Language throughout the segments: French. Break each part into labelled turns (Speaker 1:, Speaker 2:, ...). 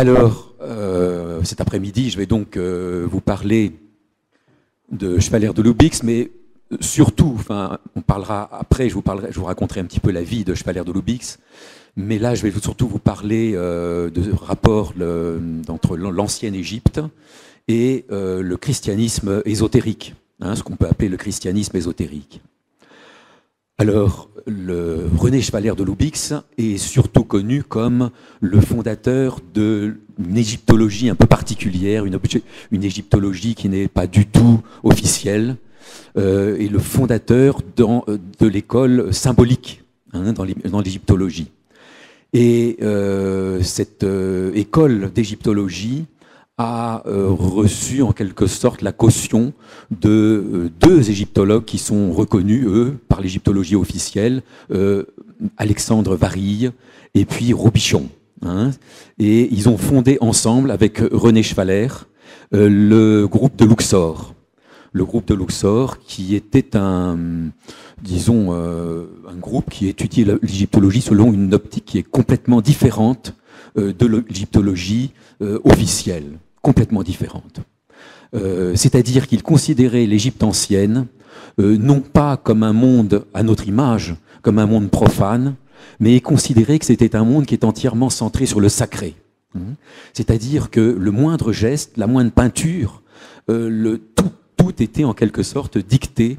Speaker 1: Alors, cet après-midi, je vais donc vous parler de Schwaller de Lubicz, mais surtout, enfin, on parlera après, je vous raconterai un petit peu la vie de Schwaller de Lubicz, mais là, je vais surtout vous parler de rapport entre l'ancienne Égypte et le christianisme ésotérique, hein, ce qu'on peut appeler le christianisme ésotérique. Alors, René Schwaller de Lubicz est surtout connu comme le fondateur d'une égyptologie un peu particulière, une égyptologie qui n'est pas du tout officielle, et le fondateur de l'école symbolique, hein, dans l'égyptologie. Et cette école d'égyptologie a reçu en quelque sorte la caution de deux égyptologues qui sont reconnus, eux, par l'égyptologie officielle, Alexandre Varille et puis Robichon. Hein, et ils ont fondé ensemble, avec René Schwaller, le groupe de Luxor. Le groupe de Luxor, qui était un groupe qui étudiait l'égyptologie selon une optique qui est complètement différente de l'égyptologie officielle, complètement différente. C'est-à-dire qu'ils considéraient l'Égypte ancienne non pas comme un monde à notre image, comme un monde profane, mais considéraient que c'était un monde qui est entièrement centré sur le sacré. C'est-à-dire que le moindre geste, la moindre peinture, tout était en quelque sorte dicté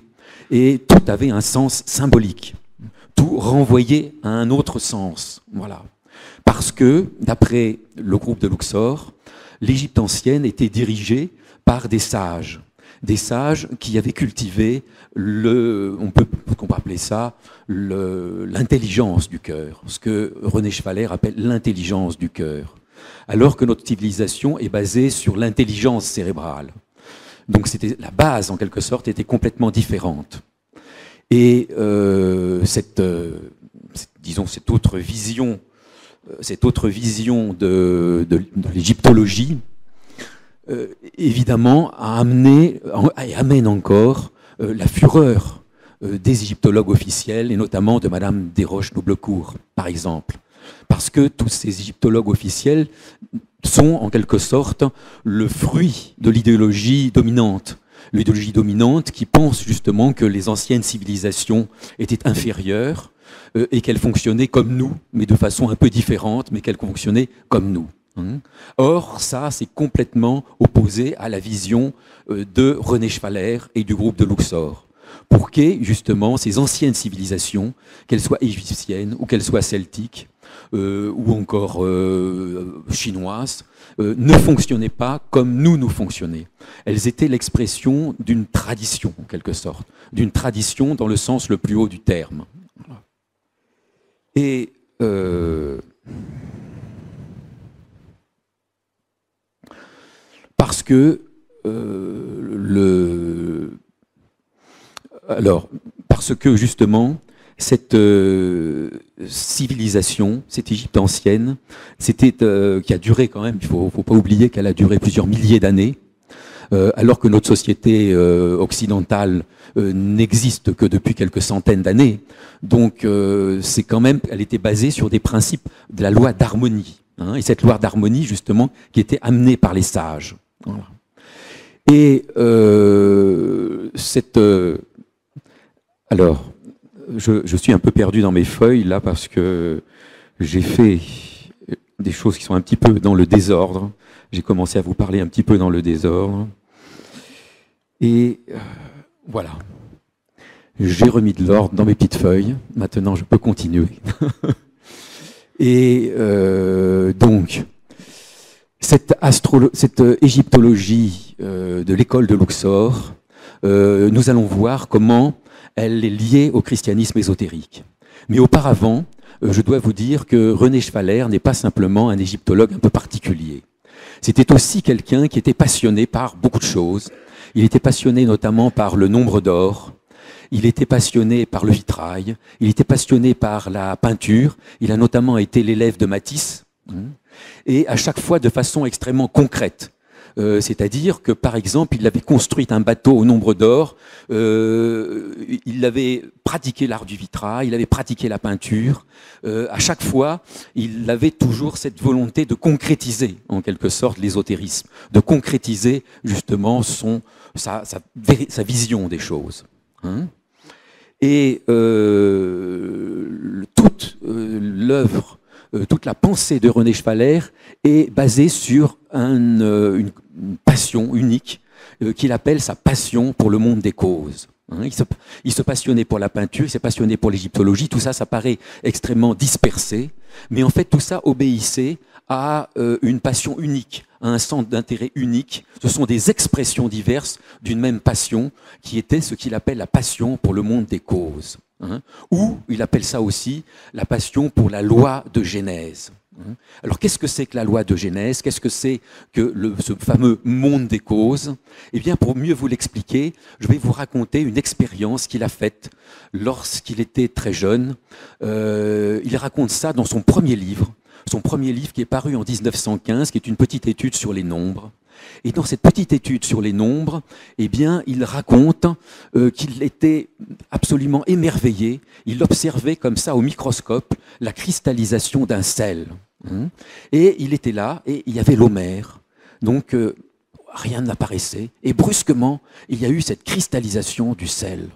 Speaker 1: et tout avait un sens symbolique. Tout renvoyait à un autre sens. Voilà. Parce que, d'après le groupe de Luxor, l'Égypte ancienne était dirigée par des sages qui avaient cultivé on peut appeler ça l'intelligence du cœur, ce que René Schwaller appelle l'intelligence du cœur, alors que notre civilisation est basée sur l'intelligence cérébrale. Donc la base, en quelque sorte, était complètement différente. Et cette autre vision de l'égyptologie, évidemment, amène encore la fureur des égyptologues officiels, et notamment de Madame Desroches-Noublecourt, par exemple. Parce que tous ces égyptologues officiels sont, en quelque sorte, le fruit de l'idéologie dominante. L'idéologie dominante qui pense justement que les anciennes civilisations étaient inférieures et qu'elles fonctionnaient comme nous, mais de façon un peu différente, mais qu'elles fonctionnaient comme nous. Or, ça, c'est complètement opposé à la vision de René Schwaller et du groupe de Luxor. Pour que, justement, ces anciennes civilisations, qu'elles soient égyptiennes ou qu'elles soient celtiques, ou encore chinoises, ne fonctionnaient pas comme nous fonctionnions. Elles étaient l'expression d'une tradition, en quelque sorte, d'une tradition dans le sens le plus haut du terme. Et parce que justement cette civilisation, cette Égypte ancienne, qui a duré quand même, il ne faut pas oublier qu'elle a duré plusieurs milliers d'années, alors que notre société occidentale n'existe que depuis quelques centaines d'années. Donc c'est quand même, elle était basée sur des principes de la loi d'harmonie, hein, et cette loi d'harmonie justement qui était amenée par les sages. Voilà. Et alors, je suis un peu perdu dans mes feuilles là parce que j'ai fait des choses qui sont un petit peu dans le désordre. J'ai commencé à vous parler un petit peu dans le désordre. Et voilà. J'ai remis de l'ordre dans mes petites feuilles. Maintenant, je peux continuer. Et donc, cette égyptologie de l'école de Luxor, nous allons voir comment elle est liée au christianisme ésotérique. Mais auparavant, je dois vous dire que René Schwaller n'est pas simplement un égyptologue un peu particulier. C'était aussi quelqu'un qui était passionné par beaucoup de choses. Il était passionné notamment par le nombre d'or, il était passionné par le vitrail, il était passionné par la peinture, il a notamment été l'élève de Matisse, et à chaque fois de façon extrêmement concrète. C'est-à-dire que, par exemple, il avait construit un bateau au nombre d'or, il avait pratiqué l'art du vitrail, il avait pratiqué la peinture. À chaque fois, il avait toujours cette volonté de concrétiser, en quelque sorte, l'ésotérisme, de concrétiser justement sa vision des choses. Hein. Et toute l'œuvre, toute la pensée de René Schwaller est basée sur une passion unique qu'il appelle sa passion pour le monde des causes. Il se passionnait pour la peinture, il s'est passionné pour l'égyptologie, tout ça, ça paraît extrêmement dispersé, mais en fait tout ça obéissait à une passion unique, à un centre d'intérêt unique. Ce sont des expressions diverses d'une même passion qui était ce qu'il appelle la passion pour le monde des causes. Ou il appelle ça aussi la passion pour la loi de Genèse. Alors qu'est-ce que c'est que la loi de Genèse? Qu'est-ce que c'est que ce fameux monde des causes? Eh bien, pour mieux vous l'expliquer, je vais vous raconter une expérience qu'il a faite lorsqu'il était très jeune. Il raconte ça dans son premier livre qui est paru en 1915, qui est une petite étude sur les nombres. Et dans cette petite étude sur les nombres, eh bien, il raconte qu'il était absolument émerveillé. Il observait comme ça au microscope la cristallisation d'un sel. Et il était là, et il y avait l'Homère. Donc, rien n'apparaissait. Et brusquement, il y a eu cette cristallisation du sel.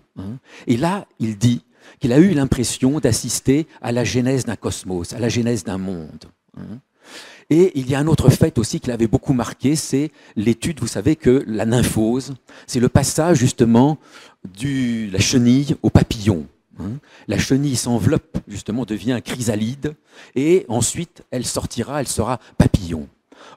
Speaker 1: Et là, il dit qu'il a eu l'impression d'assister à la genèse d'un cosmos, à la genèse d'un monde. Et il y a un autre fait aussi qui l'avait beaucoup marqué, c'est l'étude, vous savez que la nymphose, c'est le passage justement de la chenille au papillon. La chenille s'enveloppe, justement, devient un chrysalide, et ensuite elle sera papillon.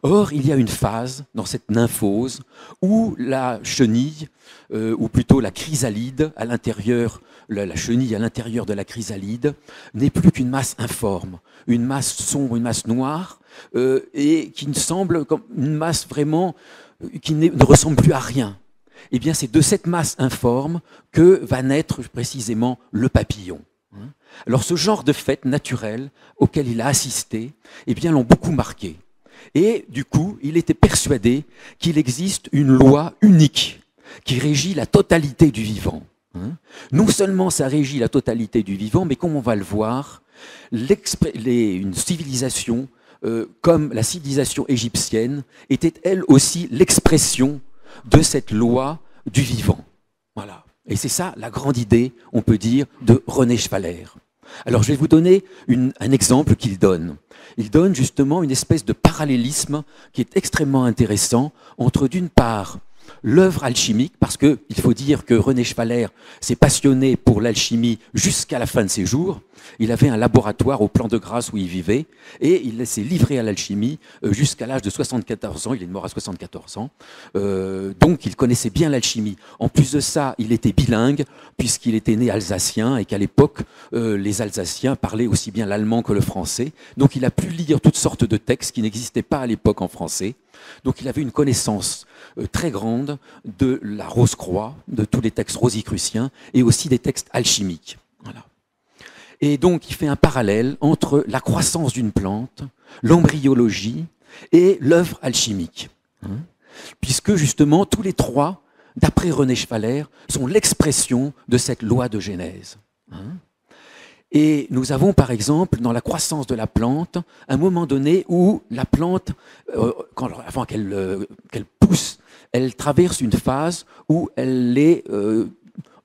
Speaker 1: Or, il y a une phase dans cette nymphose où la chenille, ou plutôt la chrysalide, à l'intérieur, la chenille à l'intérieur de la chrysalide, n'est plus qu'une masse informe, une masse sombre, une masse noire, et qui ne semble comme une masse vraiment qui ne ressemble plus à rien. Eh bien, c'est de cette masse informe que va naître précisément le papillon. Alors, ce genre de fête naturelle auquel il a assisté, eh bien, l'ont beaucoup marqué. Et du coup, il était persuadé qu'il existe une loi unique qui régit la totalité du vivant. Non seulement ça régit la totalité du vivant, mais comme on va le voir, une civilisation comme la civilisation égyptienne était elle aussi l'expression de cette loi du vivant. Voilà. Et c'est ça la grande idée, on peut dire, de René Schwaller. Alors je vais vous donner un exemple qu'il donne. Il donne justement une espèce de parallélisme qui est extrêmement intéressant entre d'une part l'œuvre alchimique, parce qu'il faut dire que René Schwaller s'est passionné pour l'alchimie jusqu'à la fin de ses jours. Il avait un laboratoire au Plan de Grâce où il vivait, et il s'est livré à l'alchimie jusqu'à l'âge de 74 ans. Il est mort à 74 ans. Donc il connaissait bien l'alchimie. En plus de ça, il était bilingue, puisqu'il était né alsacien, et qu'à l'époque, les Alsaciens parlaient aussi bien l'allemand que le français. Donc il a pu lire toutes sortes de textes qui n'existaient pas à l'époque en français. Donc il avait une connaissance très grande de la Rose-Croix, de tous les textes rosicruciens, et aussi des textes alchimiques. Voilà. Et donc il fait un parallèle entre la croissance d'une plante, l'embryologie et l'œuvre alchimique. Puisque justement tous les trois, d'après René Schwaller, sont l'expression de cette loi de Genèse. Et nous avons par exemple dans la croissance de la plante un moment donné où la plante, avant qu'elle pousse, elle traverse une phase où elle est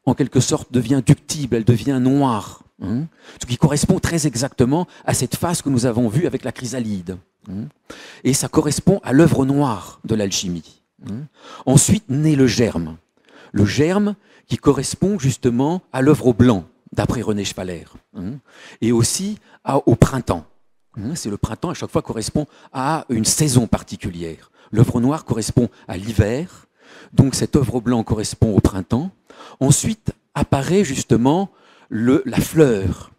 Speaker 1: en quelque sorte devient ductible, elle devient noire. Ce qui correspond très exactement à cette phase que nous avons vue avec la chrysalide. Et ça correspond à l'œuvre noire de l'alchimie. Ensuite naît le germe qui correspond justement à l'œuvre au blanc, d'après René Schwaller, et aussi au printemps. C'est le printemps, à chaque fois, correspond à une saison particulière. L'œuvre noire correspond à l'hiver, donc cette œuvre blanc correspond au printemps. Ensuite apparaît justement la fleur.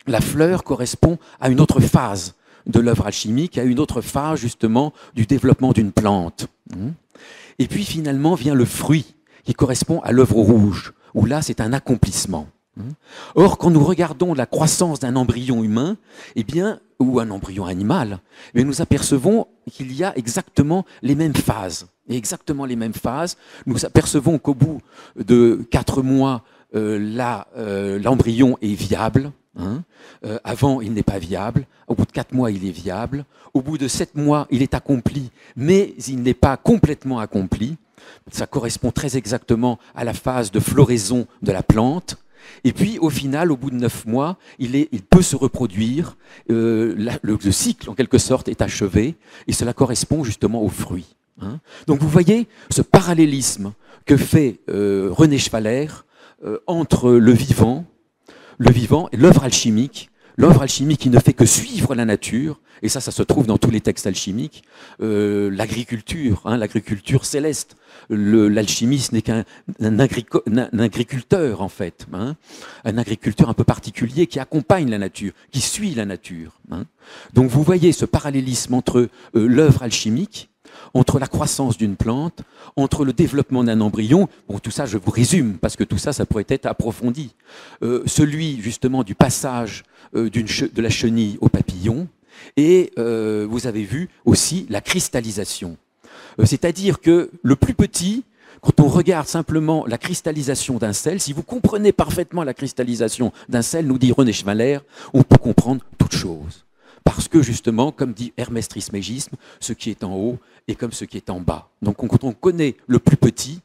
Speaker 1: La fleur correspond à une autre phase de l'œuvre alchimique, à une autre phase justement du développement d'une plante. Et puis finalement vient le fruit qui correspond à l'œuvre rouge, où là c'est un accomplissement. Or, quand nous regardons la croissance d'un embryon humain, eh bien, ou un embryon animal, mais nous apercevons qu'il y a exactement les mêmes phases. Et exactement les mêmes phases. Nous apercevons qu'au bout de 4 mois, l'embryon est viable. Avant, il n'est pas viable. Au bout de 4 mois, il est viable. Au bout de 7 mois, il est accompli, mais il n'est pas complètement accompli. Ça correspond très exactement à la phase de floraison de la plante. Et puis, au final, au bout de 9 mois, il peut se reproduire. Le cycle, en quelque sorte, est achevé. Et cela correspond justement au fruit. Donc, vous voyez ce parallélisme que fait René Schwaller entre le vivant et l'œuvre alchimique qui ne fait que suivre la nature, et ça se trouve dans tous les textes alchimiques, l'agriculture céleste. L'alchimiste n'est qu'un agriculteur, en fait, un agriculteur un peu particulier qui accompagne la nature, qui suit la nature. Donc vous voyez ce parallélisme entre l'œuvre alchimique, entre la croissance d'une plante, entre le développement d'un embryon. Bon, tout ça, je vous résume, parce que tout ça, ça pourrait être approfondi. Celui, justement, du passage de la chenille au papillon, et vous avez vu aussi la cristallisation. C'est-à-dire que le plus petit, quand on regarde simplement la cristallisation d'un sel, si vous comprenez parfaitement la cristallisation d'un sel, nous dit René Schwaller, on peut comprendre toute chose. Parce que justement, comme dit Hermès Trismégisme, ce qui est en haut est comme ce qui est en bas. Donc quand on connaît le plus petit,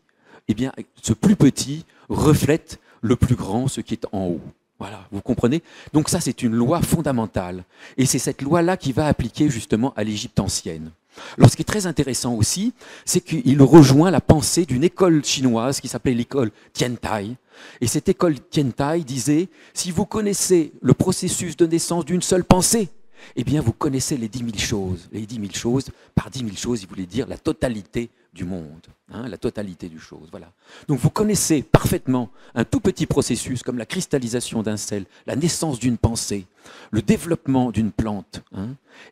Speaker 1: eh bien, ce plus petit reflète le plus grand, ce qui est en haut. Voilà, vous comprenez? Donc ça, c'est une loi fondamentale. Et c'est cette loi-là qui va appliquer justement à l'Égypte ancienne. Alors ce qui est très intéressant aussi, c'est qu'il rejoint la pensée d'une école chinoise qui s'appelait l'école Tiantai. Et cette école Tiantai disait, si vous connaissez le processus de naissance d'une seule pensée, eh bien, vous connaissez les 10 000 choses. Les 10 000 choses, par 10 000 choses, il voulait dire la totalité du monde, la totalité des choses. Voilà. Donc, vous connaissez parfaitement un tout petit processus comme la cristallisation d'un sel, la naissance d'une pensée, le développement d'une plante.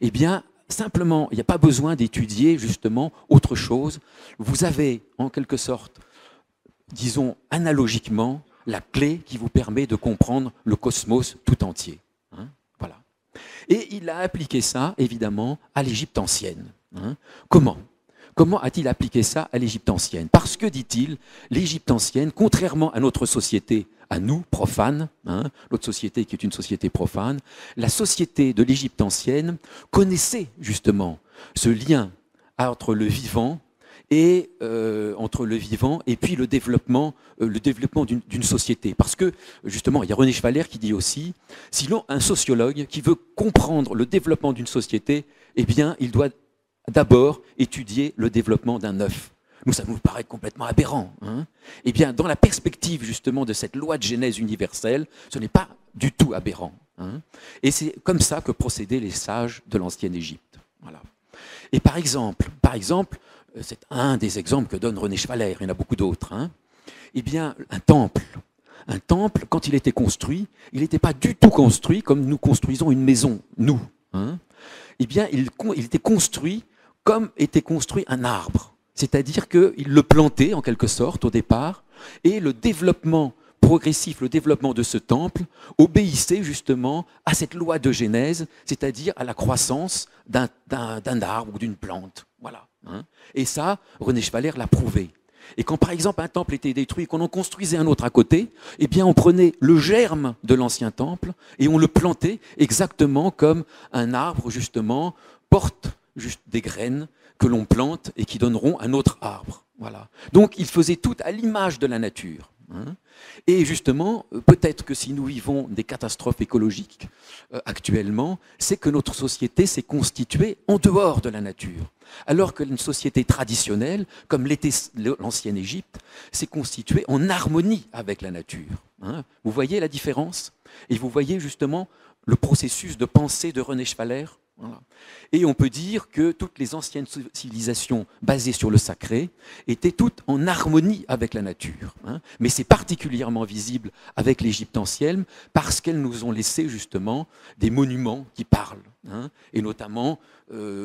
Speaker 1: Eh bien, simplement, il n'y a pas besoin d'étudier justement autre chose. Vous avez, en quelque sorte, disons analogiquement, la clé qui vous permet de comprendre le cosmos tout entier. Voilà. Et il a appliqué ça, évidemment, à l'Égypte ancienne. Comment a-t-il appliqué ça à l'Égypte ancienne? Parce que, dit-il, l'Égypte ancienne, contrairement à notre société, à nous, profanes, notre société qui est une société profane, la société de l'Égypte ancienne connaissait justement ce lien entre le vivant et puis le développement d'une société. Parce que, justement, il y a René Schwaller qui dit aussi, sinon un sociologue qui veut comprendre le développement d'une société, eh bien, il doit d'abord étudier le développement d'un œuf. Nous, ça nous paraît complètement aberrant. Eh bien, dans la perspective, justement, de cette loi de Genèse universelle, ce n'est pas du tout aberrant. Et c'est comme ça que procédaient les sages de l'ancienne Égypte. Voilà. Et par exemple, c'est un des exemples que donne René Schwaller, il y en a beaucoup d'autres. Eh bien, un temple, quand il était construit, il n'était pas du tout construit comme nous construisons une maison, nous. Eh bien, il était construit comme était construit un arbre. C'est-à-dire qu'il le plantait, en quelque sorte, au départ, et le développement progressif, le développement de ce temple, obéissait justement à cette loi de Genèse, c'est-à-dire à la croissance d'un arbre ou d'une plante. Voilà. Et ça, René Schwaller l'a prouvé. Et quand, par exemple, un temple était détruit et qu'on en construisait un autre à côté, eh bien, on prenait le germe de l'ancien temple et on le plantait exactement comme un arbre, justement, porte juste des graines que l'on plante et qui donneront un autre arbre. Voilà. Donc, il faisait tout à l'image de la nature. Et justement, peut-être que si nous vivons des catastrophes écologiques actuellement, c'est que notre société s'est constituée en dehors de la nature. Alors que une société traditionnelle, comme l'était l'ancienne Égypte, s'est constituée en harmonie avec la nature. Vous voyez la différence? Et vous voyez justement le processus de pensée de René Schwaller? Voilà. Et on peut dire que toutes les anciennes civilisations basées sur le sacré étaient toutes en harmonie avec la nature. Mais c'est particulièrement visible avec l'Égypte ancienne parce qu'elles nous ont laissé justement des monuments qui parlent, et notamment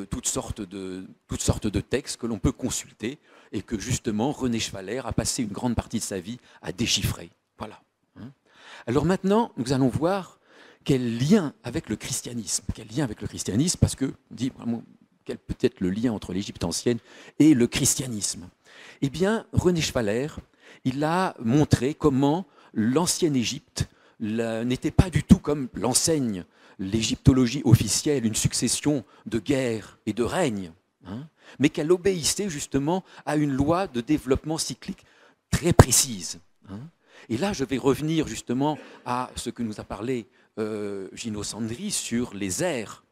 Speaker 1: toutes sortes de textes que l'on peut consulter et que justement René Schwaller a passé une grande partie de sa vie à déchiffrer. Voilà. Alors maintenant, nous allons voir quel lien avec le christianisme? Quel lien avec le christianisme? Parce que, on dit, vraiment, quel peut être le lien entre l'Égypte ancienne et le christianisme? Eh bien, René Schwaller, il a montré comment l'ancienne Égypte n'était pas du tout comme l'enseigne l'égyptologie officielle, une succession de guerres et de règnes, hein, mais qu'elle obéissait justement à une loi de développement cyclique très précise. Hein. Et là, je vais revenir justement à ce que nous a parlé Gino Sandri sur les ères.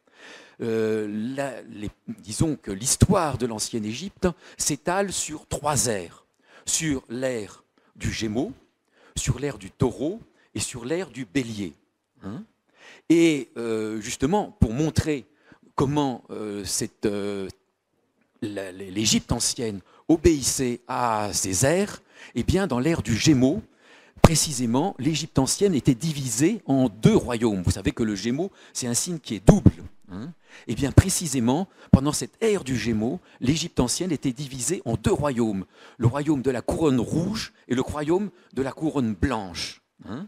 Speaker 1: Disons que l'histoire de l'ancienne Égypte s'étale sur 3 ères. Sur l'ère du Gémeaux, sur l'ère du Taureau et sur l'ère du Bélier. Hein. Et justement, pour montrer comment l'Égypte ancienne obéissait à ces ères, eh bien, dans l'ère du Gémeaux, précisément, l'Égypte ancienne était divisée en 2 royaumes. Vous savez que le Gémeaux, c'est un signe qui est double. Hein. Eh bien, précisément, pendant cette ère du Gémeaux, l'Égypte ancienne était divisée en 2 royaumes. Le royaume de la couronne rouge et le royaume de la couronne blanche. Hein.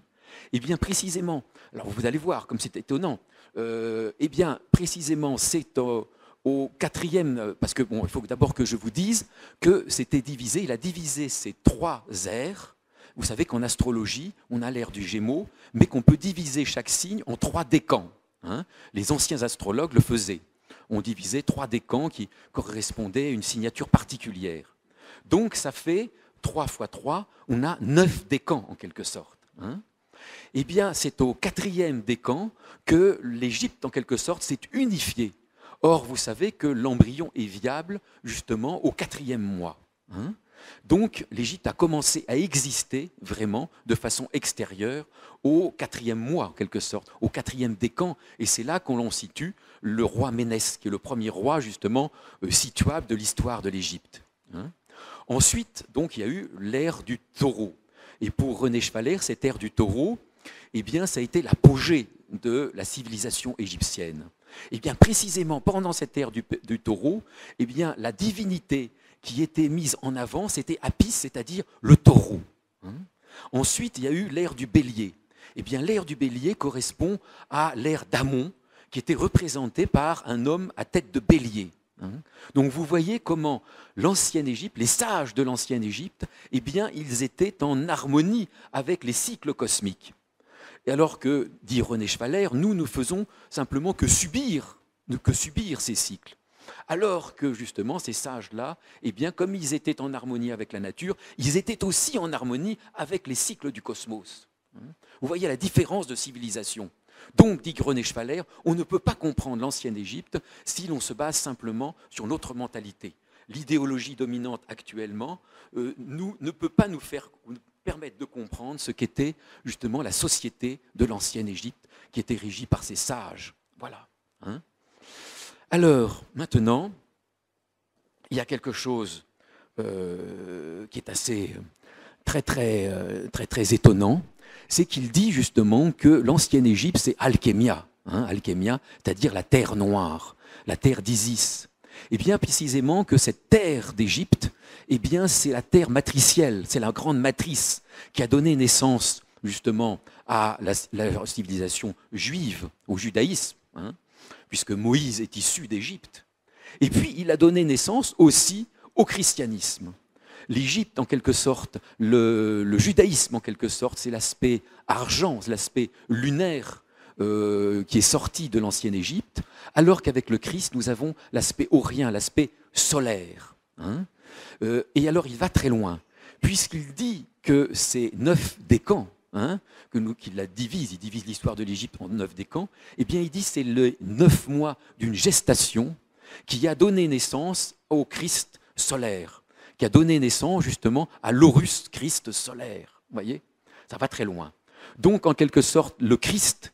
Speaker 1: Eh bien, précisément, alors vous allez voir comme c'est étonnant, eh bien, précisément, c'est au 4e, parce que bon, il faut d'abord que je vous dise que c'était divisé, il a divisé ces 3 ères. Vous savez qu'en astrologie, on a l'ère du Gémeaux, mais qu'on peut diviser chaque signe en 3 décans. Hein. Les anciens astrologues le faisaient. On divisait 3 décans qui correspondaient à une signature particulière. Donc ça fait 3 fois 3, on a 9 décans en quelque sorte. Hein. Eh bien, c'est au 4e décan que l'Égypte, en quelque sorte, s'est unifiée. Or, vous savez que l'embryon est viable justement au 4e mois. Hein. Donc, l'Égypte a commencé à exister vraiment de façon extérieure au 4e mois, en quelque sorte, au 4e décan. Et c'est là qu'on situe le roi Ménès, qui est le premier roi, justement, situable de l'histoire de l'Égypte. Hein. Ensuite, donc, il y a eu l'ère du Taureau. Et pour René Schwaller, cette ère du Taureau, eh bien, ça a été l'apogée de la civilisation égyptienne. Eh bien, précisément, pendant cette ère du Taureau, eh bien, la divinité qui était mise en avant, c'était Apis, c'est-à-dire le taureau. Hein. Ensuite, il y a eu l'ère du Bélier. Eh bien, l'ère du Bélier correspond à l'ère d'Amon, qui était représentée par un homme à tête de bélier. Hein. Donc, vous voyez comment l'ancienne Égypte, les sages de l'ancienne Égypte, eh bien, ils étaient en harmonie avec les cycles cosmiques. Et alors que, dit René Schwaller, nous ne faisons simplement que subir ces cycles. Alors que justement ces sages-là, eh bien, comme ils étaient en harmonie avec la nature, ils étaient aussi en harmonie avec les cycles du cosmos. Vous voyez la différence de civilisation. Donc, dit René Schwaller, on ne peut pas comprendre l'ancienne Égypte si l'on se base simplement sur notre mentalité. L'idéologie dominante actuellement ne peut pas nous permettre de comprendre ce qu'était justement la société de l'ancienne Égypte qui était régie par ces sages. Voilà. Hein. Alors, maintenant, il y a quelque chose qui est assez très étonnant, c'est qu'il dit justement que l'ancienne Égypte, c'est Alkémia, hein, Alkémia, c'est-à-dire la terre noire, la terre d'Isis. Et bien précisément que cette terre d'Égypte, eh bien c'est la terre matricielle, c'est la grande matrice qui a donné naissance justement à la civilisation juive, au judaïsme, hein, puisque Moïse est issu d'Égypte. Et puis, il a donné naissance aussi au christianisme. L'Égypte, en quelque sorte, le judaïsme, en quelque sorte, c'est l'aspect argent, c'est l'aspect lunaire qui est sorti de l'ancienne Égypte, alors qu'avec le Christ, nous avons l'aspect aurien, l'aspect solaire. Hein. Et alors, il va très loin, puisqu'il dit que ces 9 décans, hein, qu'il la divise, il divise l'histoire de l'Égypte en 9 décans, eh bien il dit que c'est les 9 mois d'une gestation qui a donné naissance au Christ solaire, qui a donné naissance justement à l'Horus Christ solaire. Vous voyez, ça va très loin. Donc en quelque sorte, le Christ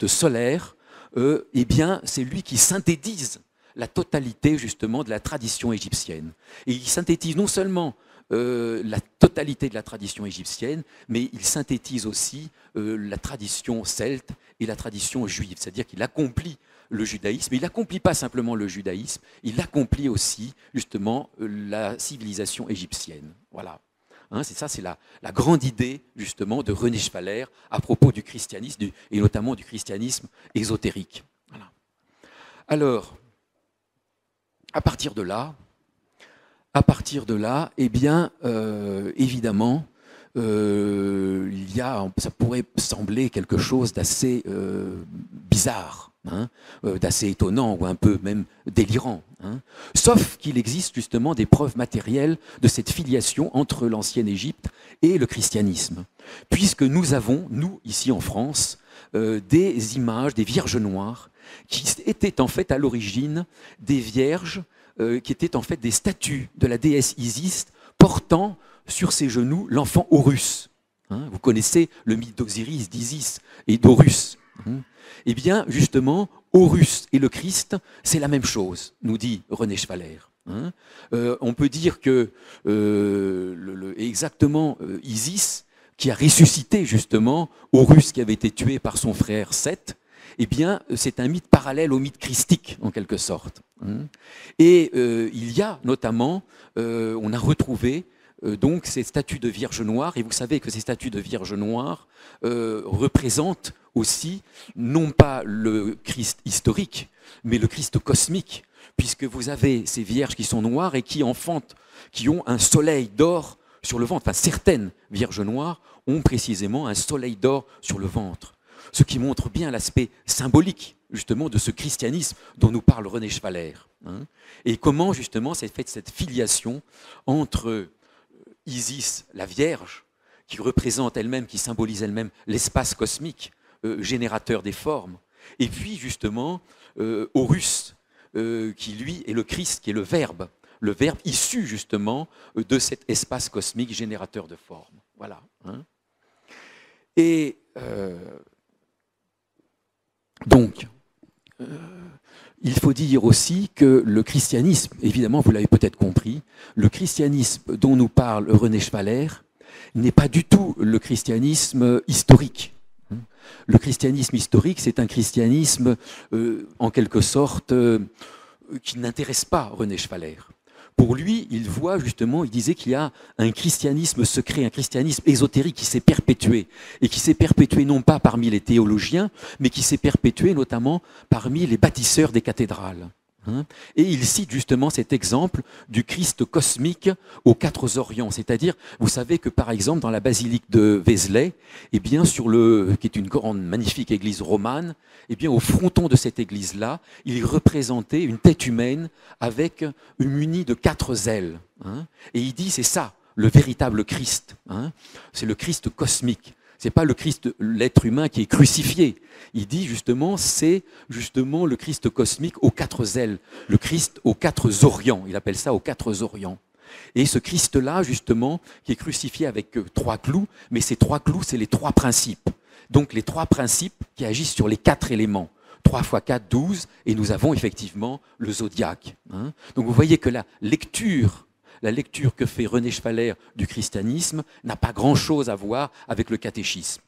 Speaker 1: solaire, eh bien c'est lui qui synthétise la totalité justement de la tradition égyptienne. Et il synthétise non seulement la totalité de la tradition égyptienne, mais il synthétise aussi la tradition celte et la tradition juive, c'est-à-dire qu'il accomplit le judaïsme, mais il n'accomplit pas simplement le judaïsme, il accomplit aussi justement la civilisation égyptienne. Voilà. Hein, c'est la grande idée, justement, de René Schwaller à propos du christianisme, et notamment du christianisme ésotérique. Voilà. Alors, à partir de là, eh bien, évidemment, ça pourrait sembler quelque chose d'assez bizarre, hein, d'assez étonnant ou un peu même délirant. Hein. Sauf qu'il existe justement des preuves matérielles de cette filiation entre l'ancienne Égypte et le christianisme. Puisque nous avons, nous, ici en France, des images, des vierges noires, qui étaient en fait à l'origine des vierges, qui étaient en fait des statues de la déesse Isis portant sur ses genoux l'enfant Horus. Hein, vous connaissez le mythe d'Osiris, d'Isis et d'Horus. Hein. Eh bien, justement, Horus et le Christ, c'est la même chose, nous dit René Schwaller. Hein. On peut dire que exactement Isis, qui a ressuscité justement Horus qui avait été tué par son frère Seth, eh bien, c'est un mythe parallèle au mythe christique, en quelque sorte. Et il y a notamment, on a retrouvé donc ces statues de Vierge Noire, et vous savez que ces statues de Vierge Noire représentent aussi, non pas le Christ historique, mais le Christ cosmique, puisque vous avez ces vierges qui sont noires et qui enfantent, qui ont un soleil d'or sur le ventre. Enfin, certaines Vierges Noires ont précisément un soleil d'or sur le ventre. Ce qui montre bien l'aspect symbolique, justement, de ce christianisme dont nous parle René Schwaller. Hein, et comment, justement, s'est faite cette filiation entre Isis, la Vierge, qui représente elle-même, qui symbolise elle-même l'espace cosmique, générateur des formes, et puis, justement, Horus, qui, lui, est le Christ, qui est le Verbe issu, justement, de cet espace cosmique générateur de formes. Voilà. Hein. Et donc, il faut dire aussi que le christianisme, évidemment, vous l'avez peut-être compris, le christianisme dont nous parle René Schwaller n'est pas du tout le christianisme historique. Le christianisme historique, c'est un christianisme, en quelque sorte, qui n'intéresse pas René Schwaller. Pour lui, il disait qu'il y a un christianisme secret, un christianisme ésotérique qui s'est perpétué, et qui s'est perpétué non pas parmi les théologiens, mais qui s'est perpétué notamment parmi les bâtisseurs des cathédrales. Et il cite justement cet exemple du Christ cosmique aux quatre orients, c'est-à-dire, vous savez que par exemple dans la basilique de Vézelay, eh bien, qui est une grande, magnifique église romane, eh bien, au fronton de cette église-là, il représentait une tête humaine avec munie de 4 ailes. Et il dit, c'est ça, le véritable Christ. C'est le Christ cosmique. Ce n'est pas le Christ, l'être humain qui est crucifié. Il dit justement, c'est justement le Christ cosmique aux 4 ailes, le Christ aux 4 orients. Il appelle ça aux 4 orients. Et ce Christ-là, justement, qui est crucifié avec 3 clous, mais ces 3 clous, c'est les 3 principes. Donc les 3 principes qui agissent sur les 4 éléments. 3 x 4, 12, et nous avons effectivement le zodiaque. Donc vous voyez que la lecture que fait René Schwaller du christianisme n'a pas grand-chose à voir avec le catéchisme.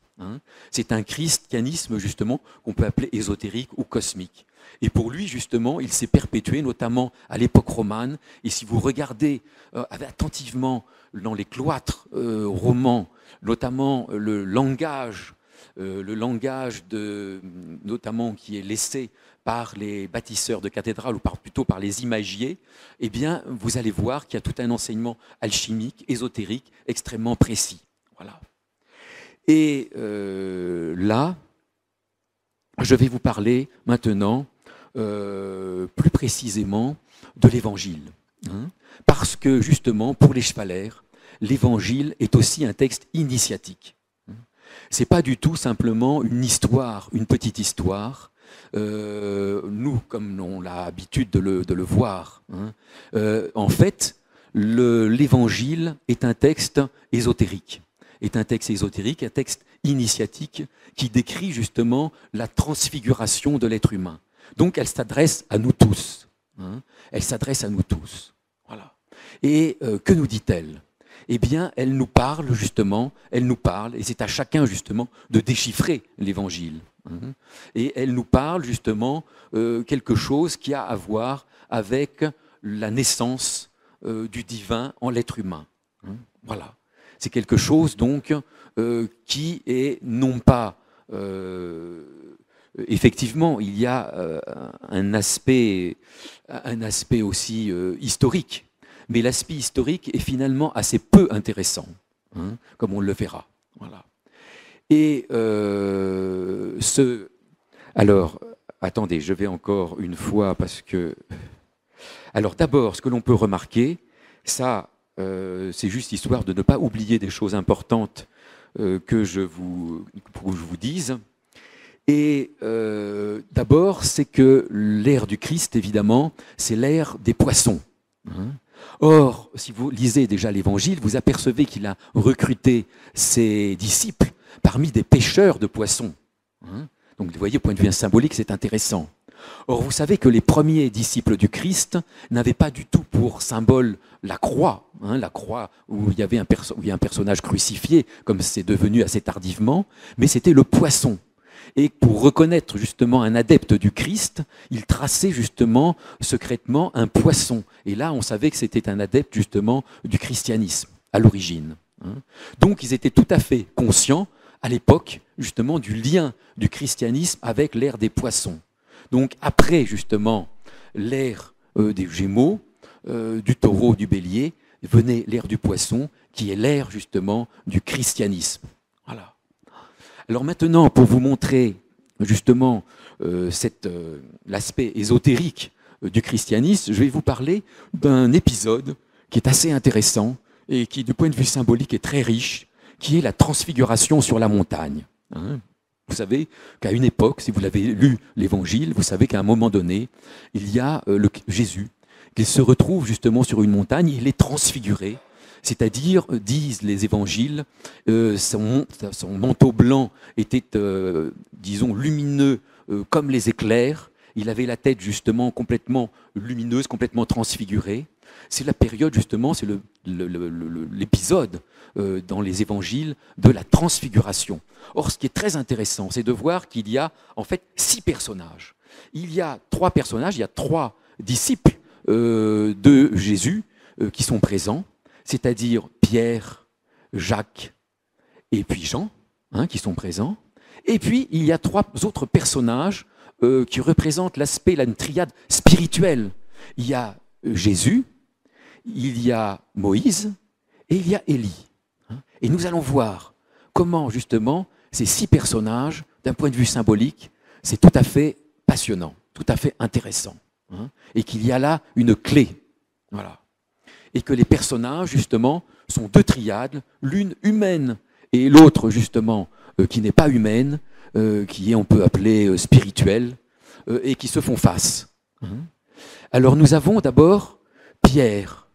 Speaker 1: C'est un christianisme, justement, qu'on peut appeler ésotérique ou cosmique. Et pour lui, justement, il s'est perpétué, notamment à l'époque romane. Et si vous regardez attentivement dans les cloîtres romans, notamment le langage notamment qui est laissé par les bâtisseurs de cathédrales, ou plutôt par les imagiers, eh bien, vous allez voir qu'il y a tout un enseignement alchimique, ésotérique, extrêmement précis. Voilà. Et là, je vais vous parler maintenant plus précisément de l'Évangile. Parce que, justement, pour les Schwaller, l'Évangile est aussi un texte initiatique. Ce n'est pas du tout simplement une histoire, une petite histoire. Nous, comme on a l'habitude de le voir, en fait, l'Évangile est un texte ésotérique, un texte initiatique qui décrit justement la transfiguration de l'être humain. Donc, elle s'adresse à nous tous. Elle s'adresse à nous tous. Voilà. Et que nous dit-elle ? Eh bien, elle nous parle, et c'est à chacun, justement, de déchiffrer l'Évangile. Et elle nous parle, justement, quelque chose qui a à voir avec la naissance du divin en l'être humain. Voilà. C'est quelque chose donc qui est non pas effectivement, il y a un aspect aussi historique, mais l'aspect historique est finalement assez peu intéressant, hein, comme on le verra. Voilà. Et alors, attendez, je vais encore une fois parce que... Alors d'abord, ce que l'on peut remarquer, ça, c'est juste histoire de ne pas oublier des choses importantes que je vous dise. Et d'abord, c'est que l'ère du Christ, évidemment, c'est l'ère des poissons. Hein. Or, si vous lisez déjà l'Évangile, vous apercevez qu'il a recruté ses disciples parmi des pêcheurs de poissons. Hein. Donc, vous voyez, au point de vue symbolique, c'est intéressant. Or, vous savez que les premiers disciples du Christ n'avaient pas du tout pour symbole la croix, hein, la croix où il y avait un personnage crucifié, comme c'est devenu assez tardivement, mais c'était le poisson. Et pour reconnaître justement un adepte du Christ, il traçait justement secrètement un poisson. Et là, on savait que c'était un adepte justement du christianisme à l'origine. Donc, ils étaient tout à fait conscients à l'époque justement du lien du christianisme avec l'ère des poissons. Donc, après justement l'ère des Gémeaux, du Taureau, du Bélier, venait l'ère du Poisson, qui est l'ère justement du christianisme. Voilà. Alors maintenant, pour vous montrer justement l'aspect ésotérique du christianisme, je vais vous parler d'un épisode qui est assez intéressant et qui, du point de vue symbolique, est très riche, qui est la transfiguration sur la montagne. Hein. Vous savez qu'à une époque, si vous l'avez lu l'Évangile, vous savez qu'à un moment donné, il y a Jésus qui se retrouve justement sur une montagne, il est transfiguré. C'est-à-dire, disent les évangiles, son manteau blanc était, disons, lumineux comme les éclairs. Il avait la tête justement complètement lumineuse, complètement transfigurée. C'est la période justement, c'est l'épisode dans les évangiles de la transfiguration. Or, ce qui est très intéressant, c'est de voir qu'il y a en fait 6 personnages. Il y a 3 personnages, il y a 3 disciples de Jésus qui sont présents. C'est-à-dire Pierre, Jacques et puis Jean, hein, qui sont présents. Et puis, il y a 3 autres personnages qui représentent l'aspect, une triade spirituelle. Il y a Jésus, il y a Moïse et il y a Élie. Hein. Et nous allons voir comment, justement, ces 6 personnages, d'un point de vue symbolique, c'est tout à fait passionnant, tout à fait intéressant. Hein, et qu'il y a là une clé. Voilà. Et que les personnages, justement, sont 2 triades, l'une humaine et l'autre, justement, qui n'est pas humaine, qui est, on peut appeler, spirituelle, et qui se font face. Alors, nous avons d'abord Pierre.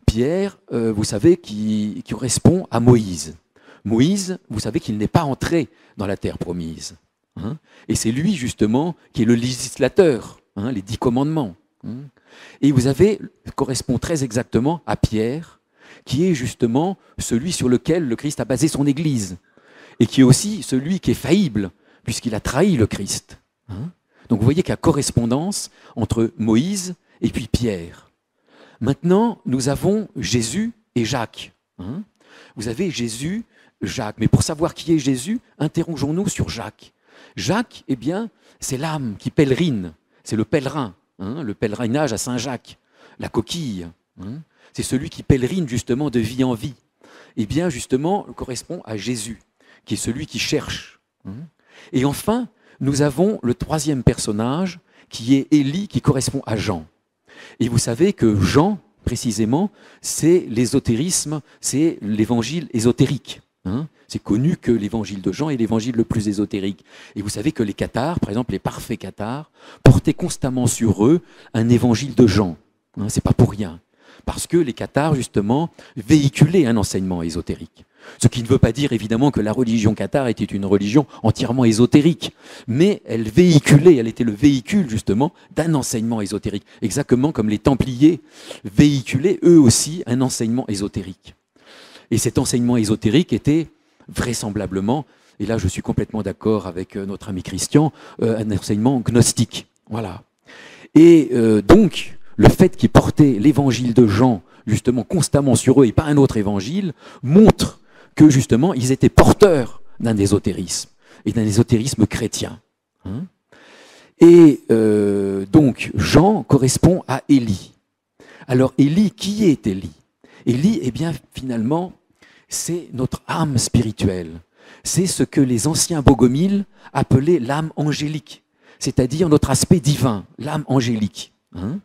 Speaker 1: Pierre, vous savez, qui correspond à Moïse. Moïse, vous savez qu'il n'est pas entré dans la terre promise. Et c'est lui, justement, qui est le législateur, les 10 commandements. Et vous avez, correspond très exactement à Pierre, qui est justement celui sur lequel le Christ a basé son Église, et qui est aussi celui qui est faillible, puisqu'il a trahi le Christ. Donc vous voyez qu'il y a correspondance entre Moïse et puis Pierre. Maintenant, nous avons Jésus et Jacques. Vous avez Jésus, Jacques. Mais pour savoir qui est Jésus, interrogeons-nous sur Jacques. Jacques, eh bien, c'est l'âme qui pèlerine, c'est le pèlerin. Le pèlerinage à Saint-Jacques, la coquille, c'est celui qui pèlerine justement de vie en vie. Et bien justement, correspond à Jésus, qui est celui qui cherche. Et enfin, nous avons le 3e personnage, qui est Élie, qui correspond à Jean. Et vous savez que Jean, précisément, c'est l'ésotérisme, c'est l'évangile ésotérique. C'est connu que l'évangile de Jean est l'évangile le plus ésotérique. Et vous savez que les cathares, par exemple les parfaits cathares, portaient constamment sur eux un évangile de Jean. C'est pas pour rien. Parce que les cathares, justement, véhiculaient un enseignement ésotérique. Ce qui ne veut pas dire, évidemment, que la religion cathare était une religion entièrement ésotérique. Mais elle était le véhicule, justement, d'un enseignement ésotérique. Exactement comme les Templiers véhiculaient, eux aussi, un enseignement ésotérique. Et cet enseignement ésotérique était vraisemblablement, et là je suis complètement d'accord avec notre ami Christian, un enseignement gnostique. Voilà. Et donc, le fait qu'ils portaient l'évangile de Jean, justement, constamment sur eux, et pas un autre évangile, montre que justement ils étaient porteurs d'un ésotérisme, et d'un ésotérisme chrétien. Hein. Et donc Jean correspond à Élie. Alors Élie, qui est Élie? Élie, eh bien finalement, c'est notre âme spirituelle. C'est ce que les anciens bogomiles appelaient l'âme angélique, c'est-à-dire notre aspect divin, l'âme angélique. Hein.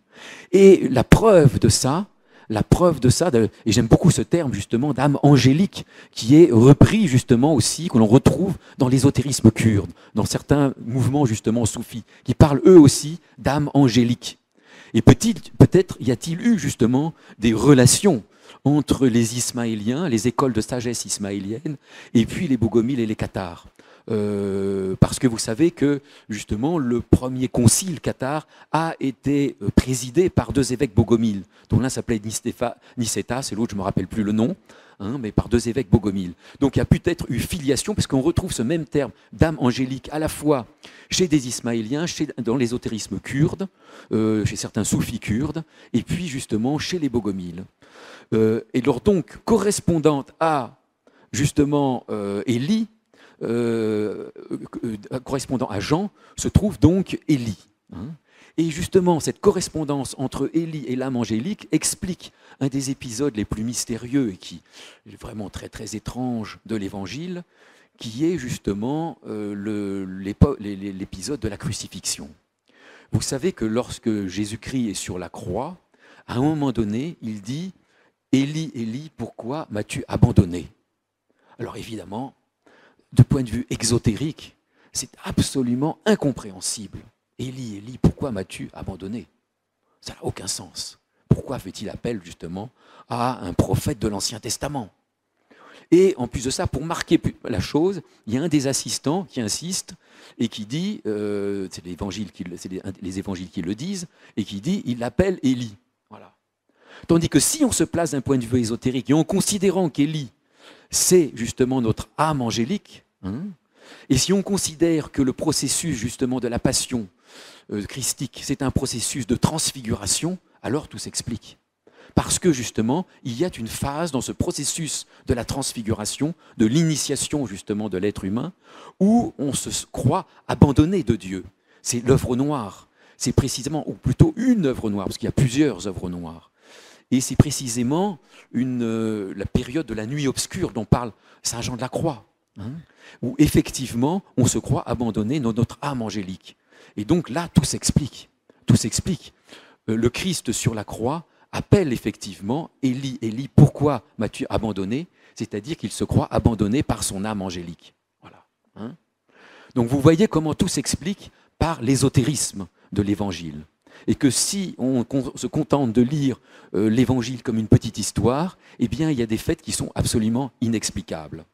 Speaker 1: Et la preuve de ça, et j'aime beaucoup ce terme justement d'âme angélique, qui est repris justement aussi, que l'on retrouve dans l'ésotérisme kurde, dans certains mouvements justement soufis, qui parlent eux aussi d'âme angélique. Et peut-être y a-t-il eu justement des relations entre les Ismaéliens, les écoles de sagesse ismaélienne, et puis les bogomiles et les cathares. Parce que vous savez que justement le premier concile cathare a été présidé par deux évêques bogomiles, dont l'un s'appelait Nicétas et l'autre je ne me rappelle plus le nom, hein, mais par deux évêques bogomiles. Donc il y a peut-être eu filiation, parce qu'on retrouve ce même terme d'âme angélique à la fois chez des Ismaéliens, dans l'ésotérisme kurde, chez certains soufis kurdes, et puis justement chez les bogomiles. Et alors donc correspondante à justement Élie, correspondant à Jean, se trouve donc Élie. Hein. Et justement, cette correspondance entre Élie et l'âme angélique explique un des épisodes les plus mystérieux et qui est vraiment très très étrange de l'Évangile, qui est justement l'épisode de la crucifixion. Vous savez que lorsque Jésus-Christ est sur la croix, à un moment donné, il dit « Élie, Élie, pourquoi m'as-tu abandonné ?» Alors évidemment, de point de vue exotérique, c'est absolument incompréhensible. Élie, Élie, pourquoi m'as-tu abandonné? Ça n'a aucun sens. Pourquoi fait-il appel justement à un prophète de l'Ancien Testament? Et en plus de ça, pour marquer la chose, il y a un des assistants qui insiste et qui dit, c'est les évangiles qui le disent, et qui dit, il l'appelle Élie. Voilà. Tandis que si on se place d'un point de vue ésotérique et en considérant qu'Élie, c'est justement notre âme angélique, hein, et si on considère que le processus justement de la passion christique, c'est un processus de transfiguration, alors tout s'explique. Parce que justement, il y a une phase dans ce processus de la transfiguration, de l'initiation justement de l'être humain, où on se croit abandonné de Dieu. C'est l'œuvre noire. C'est précisément, ou plutôt une œuvre noire, parce qu'il y a plusieurs œuvres noires. Et c'est précisément la période de la nuit obscure dont parle saint Jean de la Croix, hein, où effectivement on se croit abandonné dans notre âme angélique. Et donc là, tout s'explique. Tout s'explique. Le Christ sur la croix appelle effectivement « Élie, Élie, pourquoi m'as-tu abandonné ?» C'est-à-dire qu'il se croit abandonné par son âme angélique. Voilà. Hein. Donc vous voyez comment tout s'explique par l'ésotérisme de l'Évangile. Et que si on se contente de lire l'Évangile comme une petite histoire, eh bien il y a des faits qui sont absolument inexplicables.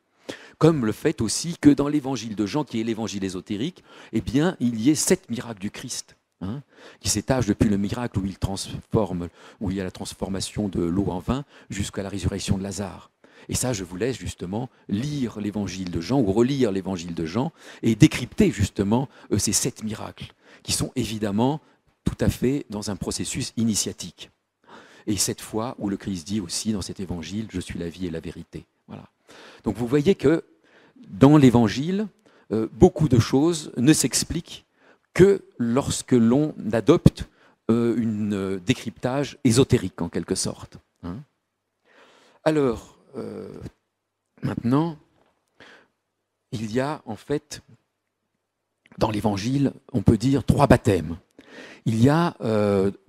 Speaker 1: Comme le fait aussi que dans l'Évangile de Jean, qui est l'Évangile ésotérique, eh bien il y ait 7 miracles du Christ. Hein, qui s'étage depuis le miracle où il y a la transformation de l'eau en vin jusqu'à la résurrection de Lazare. Et ça, je vous laisse justement lire l'évangile de Jean ou relire l'évangile de Jean et décrypter justement ces 7 miracles qui sont évidemment tout à fait dans un processus initiatique. Et cette fois où le Christ dit aussi dans cet évangile « Je suis la vie et la vérité ». Voilà. Donc vous voyez que dans l'évangile, beaucoup de choses ne s'expliquent que lorsque l'on adopte un décryptage ésotérique, en quelque sorte. Hein. Alors, maintenant, il y a en fait, dans l'Évangile, on peut dire 3 baptêmes. Il y a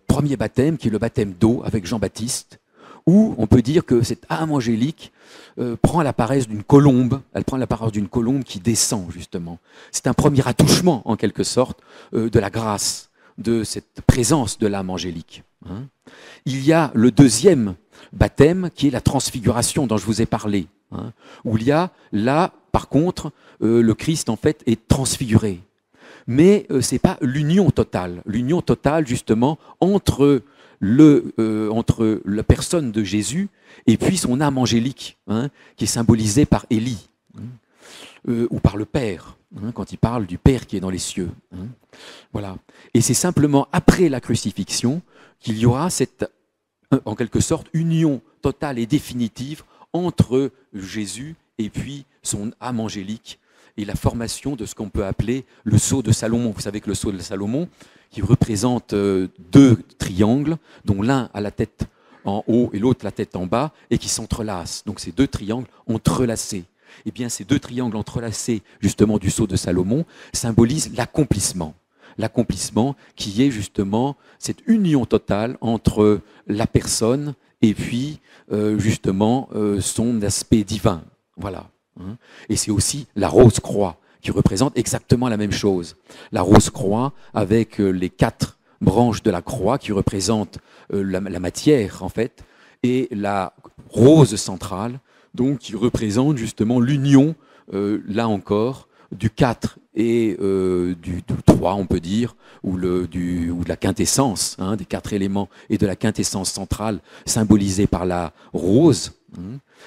Speaker 1: premier baptême, qui est le baptême d'eau, avec Jean-Baptiste, où on peut dire que cette âme angélique prend l'apparence d'une colombe, elle prend l'apparence d'une colombe qui descend justement. C'est un premier attouchement en quelque sorte de la grâce, de cette présence de l'âme angélique. Hein. Il y a le deuxième baptême qui est la transfiguration dont je vous ai parlé, hein, où il y a là par contre le Christ en fait est transfiguré. Mais ce n'est pas l'union totale justement entre la personne de Jésus et puis son âme angélique, hein, qui est symbolisée par Élie, hein, ou par le Père, hein, quand il parle du Père qui est dans les cieux. Hein. Voilà. Et c'est simplement après la crucifixion qu'il y aura cette, en quelque sorte, union totale et définitive entre Jésus et puis son âme angélique, et la formation de ce qu'on peut appeler le sceau de Salomon. Vous savez que le sceau de Salomon, qui représente deux triangles, dont l'un a la tête en haut et l'autre la tête en bas, et qui s'entrelacent. Donc ces deux triangles entrelacés. Eh bien, ces deux triangles entrelacés, justement, du sceau de Salomon, symbolisent l'accomplissement. L'accomplissement qui est justement cette union totale entre la personne et puis, justement, son aspect divin. Voilà. Et c'est aussi la rose-croix qui représente exactement la même chose. La rose-croix avec les 4 branches de la croix qui représentent la matière, en fait, et la rose centrale, donc qui représente justement l'union, là encore, du 4 et du 3, on peut dire, ou de la quintessence, des 4 éléments, et de la quintessence centrale symbolisée par la rose.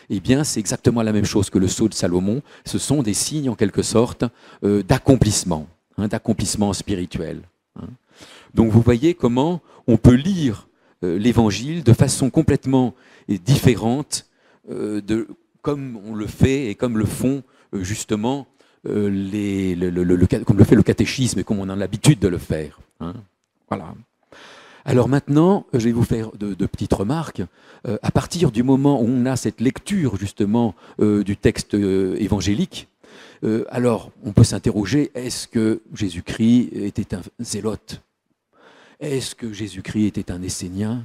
Speaker 1: Eh bien, c'est exactement la même chose que le sceau de Salomon. Ce sont des signes, en quelque sorte, d'accomplissement, d'accomplissement spirituel. Donc, vous voyez comment on peut lire l'Évangile de façon complètement différente, comme on le fait et comme le font justement comme le fait le catéchisme et comme on a l'habitude de le faire. Voilà. Alors maintenant, je vais vous faire de petites remarques. À partir du moment où on a cette lecture justement du texte évangélique, alors on peut s'interroger, est-ce que Jésus-Christ était un zélote? Est-ce que Jésus-Christ était un Essénien?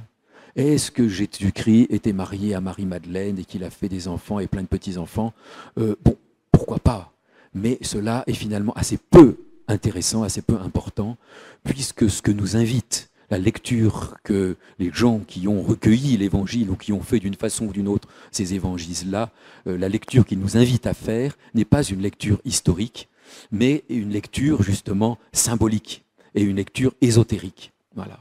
Speaker 1: Est-ce que Jésus-Christ était marié à Marie-Madeleine et qu'il a fait des enfants et plein de petits-enfants? Bon, pourquoi pas? Mais cela est finalement assez peu intéressant, assez peu important, puisque ce que nous invite la lecture que les gens qui ont recueilli l'Évangile ou qui ont fait d'une façon ou d'une autre ces évangiles-là, la lecture qu'ils nous invitent à faire n'est pas une lecture historique, mais une lecture justement symbolique et une lecture ésotérique. Voilà.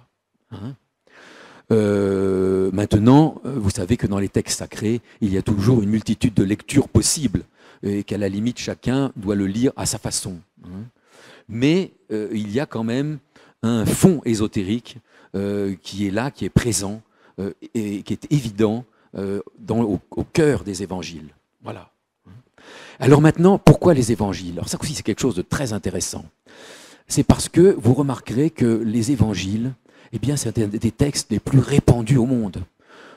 Speaker 1: Maintenant, vous savez que dans les textes sacrés, il y a toujours une multitude de lectures possibles et qu'à la limite, chacun doit le lire à sa façon. Mais il y a quand même un fond ésotérique qui est là, qui est présent et qui est évident au cœur des évangiles. Voilà. Alors maintenant, pourquoi les évangiles? Alors ça aussi, c'est quelque chose de très intéressant. C'est parce que vous remarquerez que les évangiles, eh bien, c'est un des textes les plus répandus au monde.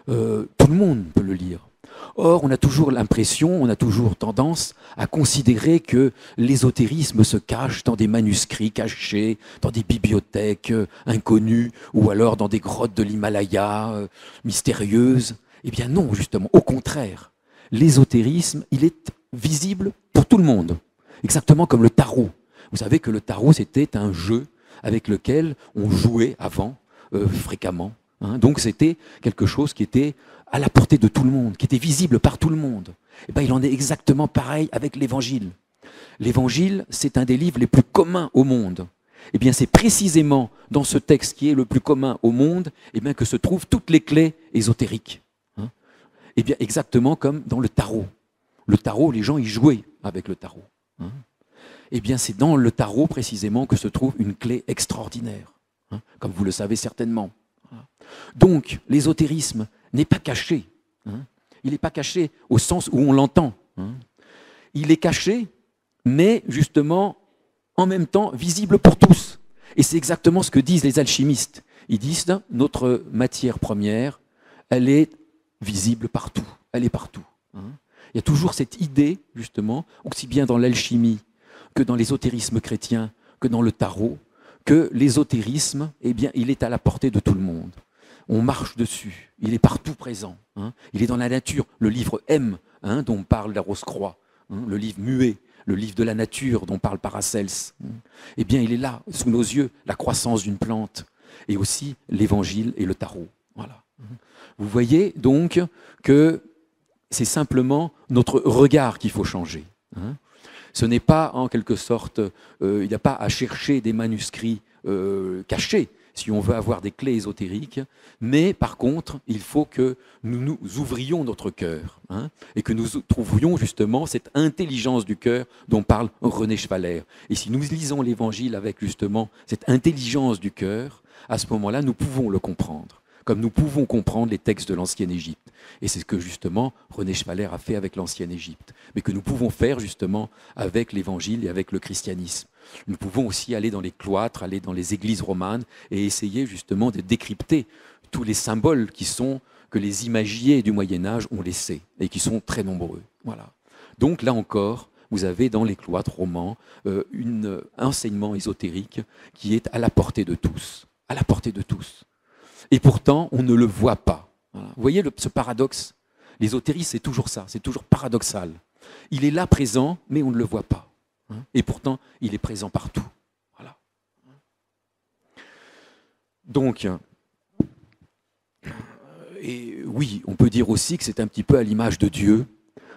Speaker 1: Tout le monde peut le lire. Or, on a toujours l'impression, on a toujours tendance à considérer que l'ésotérisme se cache dans des manuscrits cachés, dans des bibliothèques inconnues, ou alors dans des grottes de l'Himalaya mystérieuses. Eh bien non, justement, au contraire. L'ésotérisme, il est visible pour tout le monde, exactement comme le tarot. Vous savez que le tarot, c'était un jeu avec lequel on jouait avant, fréquemment. Donc c'était quelque chose qui était à la portée de tout le monde, qui était visible par tout le monde. Et bien, il en est exactement pareil avec l'Évangile. L'Évangile, c'est un des livres les plus communs au monde. Et bien, c'est précisément dans ce texte qui est le plus commun au monde, et bien, que se trouvent toutes les clés ésotériques. Et bien, exactement comme dans le tarot. Le tarot, les gens y jouaient avec le tarot. Et bien, c'est dans le tarot précisément que se trouve une clé extraordinaire, comme vous le savez certainement. Donc, l'ésotérisme n'est pas caché. Il n'est pas caché au sens où on l'entend. Il est caché, mais justement, en même temps, visible pour tous. Et c'est exactement ce que disent les alchimistes. Ils disent, notre matière première, elle est visible partout. Elle est partout. Il y a toujours cette idée, justement, aussi bien dans l'alchimie que dans l'ésotérisme chrétien, que dans le tarot, que l'ésotérisme, eh bien, il est à la portée de tout le monde. On marche dessus, il est partout présent. Il est dans la nature. Le livre M, dont parle la Rose-Croix, le livre muet, le livre de la nature dont parle Paracels, eh bien, il est là, sous nos yeux, la croissance d'une plante, et aussi l'Évangile et le tarot. Voilà. Vous voyez donc que c'est simplement notre regard qu'il faut changer. Ce n'est pas, en quelque sorte, il n'y a pas à chercher des manuscrits cachés, si on veut avoir des clés ésotériques, mais par contre, il faut que nous ouvrions notre cœur et que nous trouvions justement cette intelligence du cœur dont parle René Schwaller. Et si nous lisons l'Évangile avec justement cette intelligence du cœur, à ce moment-là, nous pouvons le comprendre. comme nous pouvons comprendre les textes de l'Ancienne Égypte. Et c'est ce que justement René Schwaller a fait avec l'Ancienne Égypte, mais que nous pouvons faire justement avec l'Évangile et avec le christianisme. Nous pouvons aussi aller dans les cloîtres, aller dans les églises romanes et essayer justement de décrypter tous les symboles que les imagiers du Moyen-Âge ont laissés et qui sont très nombreux. Voilà. Donc là encore, vous avez dans les cloîtres romans un enseignement ésotérique qui est à la portée de tous. À la portée de tous. Et pourtant, on ne le voit pas. Voilà. Vous voyez ce paradoxe? L'ésotérisme, c'est toujours ça, c'est toujours paradoxal. Il est là présent, mais on ne le voit pas. Et pourtant, il est présent partout. Voilà. Donc, et oui, on peut dire aussi que c'est un petit peu à l'image de Dieu.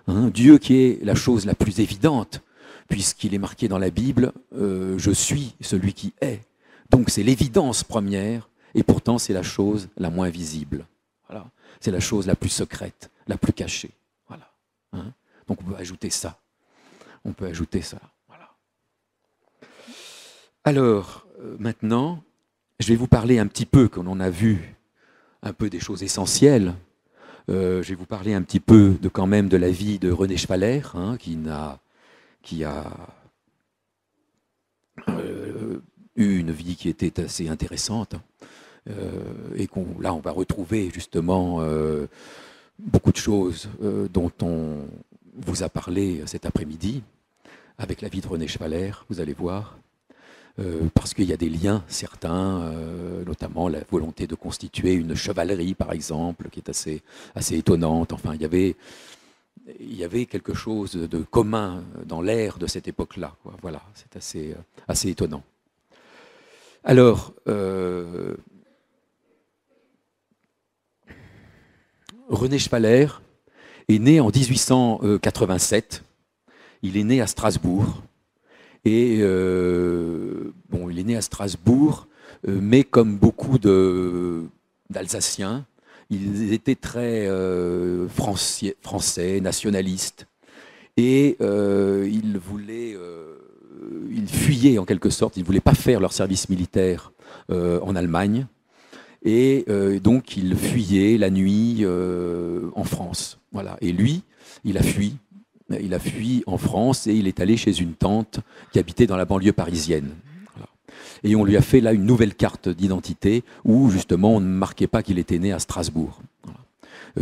Speaker 1: Dieu qui est la chose la plus évidente, puisqu'il est marqué dans la Bible, je suis celui qui est. Donc c'est l'évidence première, et pourtant c'est la chose la moins visible. Voilà. C'est la chose la plus secrète, la plus cachée. Voilà. Donc on peut ajouter ça. On peut ajouter ça. Voilà. Alors, maintenant, je vais vous parler un petit peu, comme on a vu, un peu des choses essentielles. Je vais vous parler un petit peu quand même de la vie de René Schwaller, qui a eu une vie qui était assez intéressante, et là on va retrouver justement beaucoup de choses dont on vous a parlé cet après-midi avec la vie de René Schwaller, vous allez voir. Parce qu'il y a des liens certains, notamment la volonté de constituer une chevalerie, par exemple, qui est assez étonnante. Enfin, il y avait quelque chose de commun dans l'ère de cette époque-là. Voilà, c'est assez étonnant. Alors, René Schwaller est né en 1887. Il est né à Strasbourg. Et il est né à Strasbourg, mais comme beaucoup d'Alsaciens, il était très français, nationaliste. Et il fuyait en quelque sorte, il ne voulait pas faire leur service militaire en Allemagne. Et donc il fuyait la nuit en France. Voilà. Et lui, il a fui. Il a fui en France et il est allé chez une tante qui habitait dans la banlieue parisienne. Voilà. Et on lui a fait là une nouvelle carte d'identité où justement on ne marquait pas qu'il était né à Strasbourg. Voilà.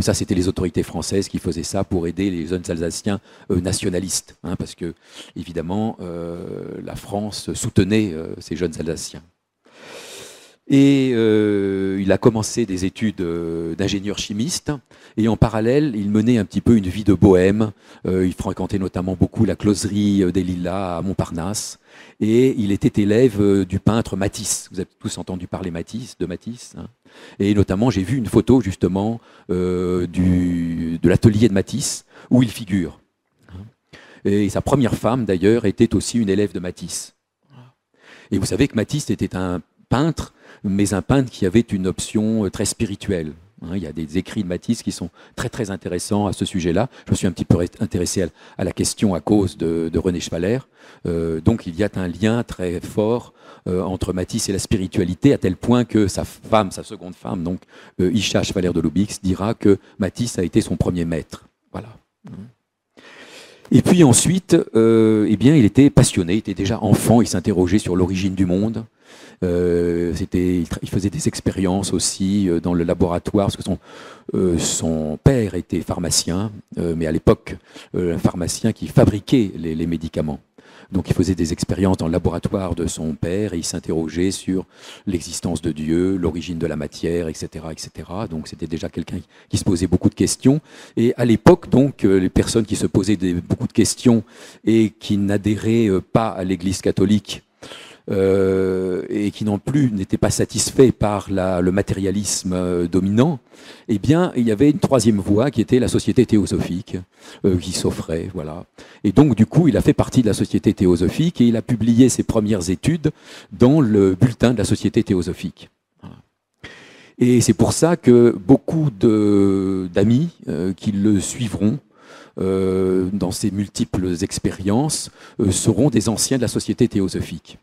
Speaker 1: Ça, c'était les autorités françaises qui faisaient ça pour aider les jeunes Alsaciens nationalistes, parce que évidemment la France soutenait ces jeunes Alsaciens. Et il a commencé des études d'ingénieur chimiste et en parallèle, il menait un petit peu une vie de bohème. Il fréquentait notamment beaucoup la closerie des Lilas à Montparnasse et il était élève du peintre Matisse. Vous avez tous entendu parler de Matisse. Et notamment, j'ai vu une photo justement de l'atelier de Matisse où il figure. Et sa première femme, d'ailleurs, était aussi une élève de Matisse. Et vous savez que Matisse était un peintre, mais un peintre qui avait une option très spirituelle. Il y a des écrits de Matisse qui sont très très intéressants à ce sujet-là. Je me suis un petit peu intéressé à la question à cause de René Schwaller. Donc il y a un lien très fort entre Matisse et la spiritualité, à tel point que sa seconde femme, donc Isha Schwaller de Lubicz, dira que Matisse a été son premier maître. Voilà. Et puis ensuite, il était passionné, il était déjà enfant, il s'interrogeait sur l'origine du monde. Il faisait des expériences aussi dans le laboratoire, parce que son père était pharmacien, mais à l'époque, un pharmacien qui fabriquait les médicaments. Donc il faisait des expériences dans le laboratoire de son père et il s'interrogeait sur l'existence de Dieu, l'origine de la matière, etc., etc. Donc c'était déjà quelqu'un qui se posait beaucoup de questions. Et à l'époque, donc, les personnes qui se posaient beaucoup de questions et qui n'adhéraient pas à l'Église catholique et qui non plus n'étaient pas satisfaits par le matérialisme dominant, eh bien, il y avait une troisième voie qui était la Société théosophique qui s'offrait, voilà. Et donc, du coup, il a fait partie de la Société théosophique et il a publié ses premières études dans le bulletin de la Société théosophique. Et c'est pour ça que beaucoup d'amis qui le suivront dans ses multiples expériences seront des anciens de la Société théosophique.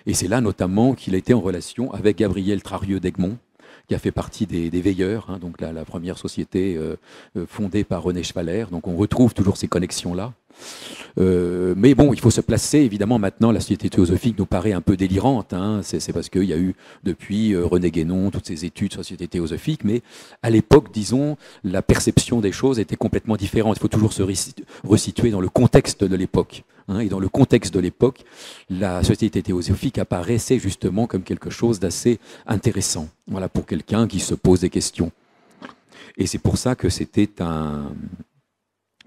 Speaker 1: Et c'est là notamment qu'il a été en relation avec Gabriel Trarieux d'Egmont, qui a fait partie des Veilleurs, hein, donc la première société fondée par René Schwaller. Donc on retrouve toujours ces connexions-là. Mais bon, il faut se placer, évidemment, maintenant, la société théosophique nous paraît un peu délirante, hein, c'est parce qu'il y a eu, depuis René Guénon, toutes ces études sur la société théosophique, mais à l'époque, disons, la perception des choses était complètement différente. Il faut toujours se resituer dans le contexte de l'époque. Hein, et dans le contexte de l'époque, la société théosophique apparaissait justement comme quelque chose d'assez intéressant, voilà, pour quelqu'un qui se pose des questions. Et c'est pour ça que c'était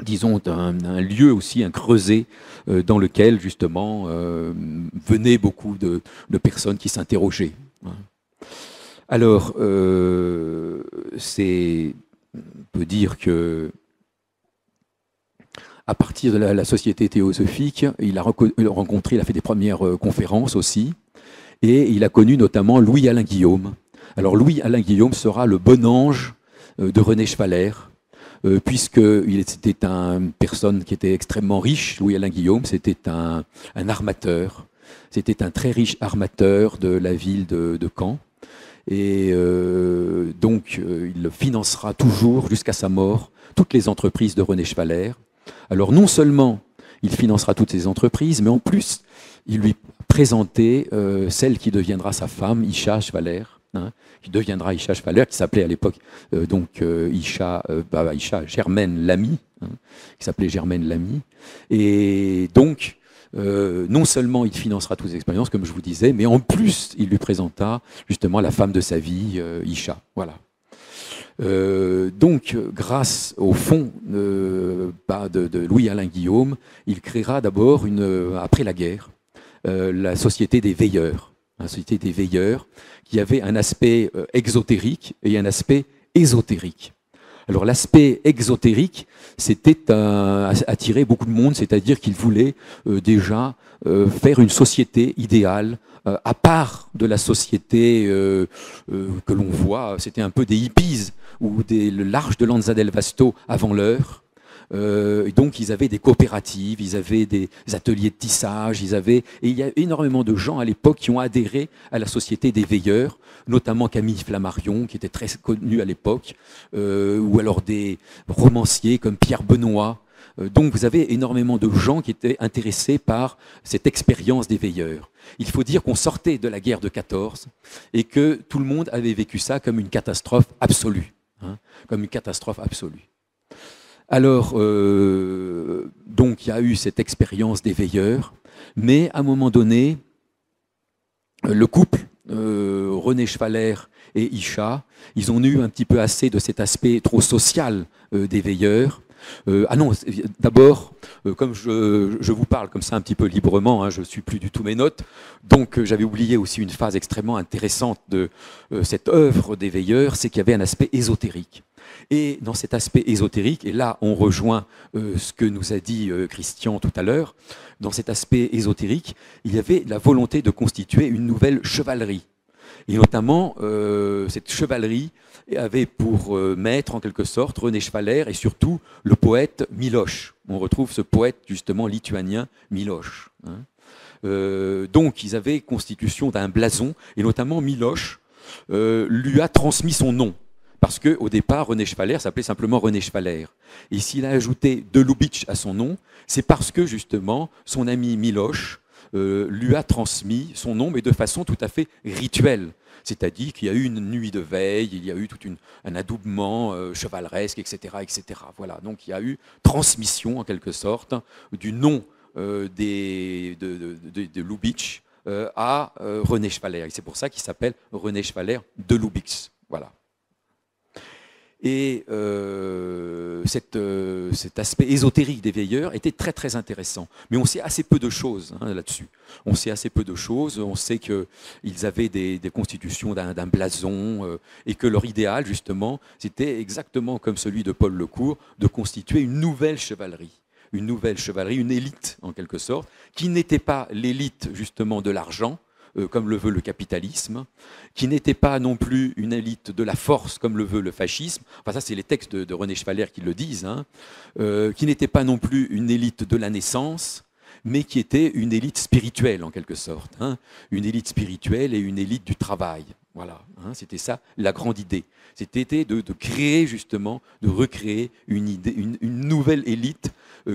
Speaker 1: disons, un lieu aussi, un creuset dans lequel, justement, venaient beaucoup de personnes qui s'interrogeaient. Alors, on peut dire que à partir de la société théosophique, il a rencontré, il a fait des premières conférences aussi, et il a connu notamment Louis-Alain Guillaume. Alors, Louis-Alain Guillaume sera le bon ange de René Schwaller, puisqu'il était une personne qui était extrêmement riche. Louis-Alain Guillaume, c'était un armateur. C'était un très riche armateur de la ville de Caen. Et donc, il financera toujours, jusqu'à sa mort, toutes les entreprises de René Schwaller. Alors, non seulement il financera toutes ces entreprises, mais en plus, il lui présentait celle qui deviendra sa femme, Isha Schwaller. Hein, qui deviendra Isha Schwaller, qui s'appelait à l'époque Isha Germaine Lamy, hein, qui s'appelait Germaine Lamy. Et donc, non seulement il financera toutes les expériences, comme je vous disais, mais en plus, il lui présenta justement la femme de sa vie, Isha. Voilà. Donc, grâce au fonds de Louis-Alain Guillaume, il créera d'abord, après la guerre, la Société des Veilleurs. La Société des Veilleurs, qui avait un aspect exotérique et un aspect ésotérique. Alors l'aspect exotérique, c'était attirer beaucoup de monde, c'est-à-dire qu'il voulait déjà faire une société idéale, à part de la société que l'on voit. C'était un peu des hippies ou l'Arche de Lanza del Vasto avant l'heure. Et donc ils avaient des coopératives, ils avaient des ateliers de tissage, et il y a énormément de gens à l'époque qui ont adhéré à la Société des Veilleurs, notamment Camille Flammarion, qui était très connu à l'époque, ou alors des romanciers comme Pierre Benoît. Donc vous avez énormément de gens qui étaient intéressés par cette expérience des veilleurs. Il faut dire qu'on sortait de la guerre de 14 et que tout le monde avait vécu ça comme une catastrophe absolue, hein, comme une catastrophe absolue. Alors, donc il y a eu cette expérience des veilleurs, mais à un moment donné, le couple, René Schwaller et Isha, ils ont eu un petit peu assez de cet aspect trop social des veilleurs. D'abord, comme je vous parle comme ça un petit peu librement, hein, je ne suis plus du tout mes notes, donc j'avais oublié aussi une phase extrêmement intéressante de cette œuvre des veilleurs, c'est qu'il y avait un aspect ésotérique. Et dans cet aspect ésotérique, et là on rejoint ce que nous a dit Christian tout à l'heure, dans cet aspect ésotérique, il y avait la volonté de constituer une nouvelle chevalerie. Et notamment, cette chevalerie avait pour maître, en quelque sorte, René Schwaller et surtout le poète Miloš. On retrouve ce poète, justement, lituanien, Miloš. Hein. Donc, ils avaient constitution d'un blason, et notamment Miloš lui a transmis son nom. Parce qu'au départ, René Schwaller s'appelait simplement René Schwaller. Et s'il a ajouté de Lubitsch à son nom, c'est parce que, justement, son ami Miloš lui a transmis son nom, mais de façon tout à fait rituelle. C'est-à-dire qu'il y a eu une nuit de veille, il y a eu tout un adoubement chevaleresque, etc., etc. Voilà, donc il y a eu transmission, en quelque sorte, du nom de Lubitsch à René Schwaller. Et c'est pour ça qu'il s'appelle René Schwaller de Lubitsch. Voilà. Et cet aspect ésotérique des veilleurs était très très intéressant. Mais on sait assez peu de choses là-dessus. On sait assez peu de choses. On sait qu'ils avaient des constitutions d'un blason et que leur idéal, justement, c'était exactement comme celui de Paul Lecourt, de constituer une nouvelle chevalerie. Une nouvelle chevalerie, une élite en quelque sorte, qui n'était pas l'élite justement de l'argent, comme le veut le capitalisme, qui n'était pas non plus une élite de la force, comme le veut le fascisme, enfin ça c'est les textes de René Schwaller qui le disent, hein, qui n'était pas non plus une élite de la naissance, mais qui était une élite spirituelle en quelque sorte, hein, une élite spirituelle et une élite du travail. Voilà, hein, c'était ça la grande idée. C'était de créer justement, de recréer une nouvelle élite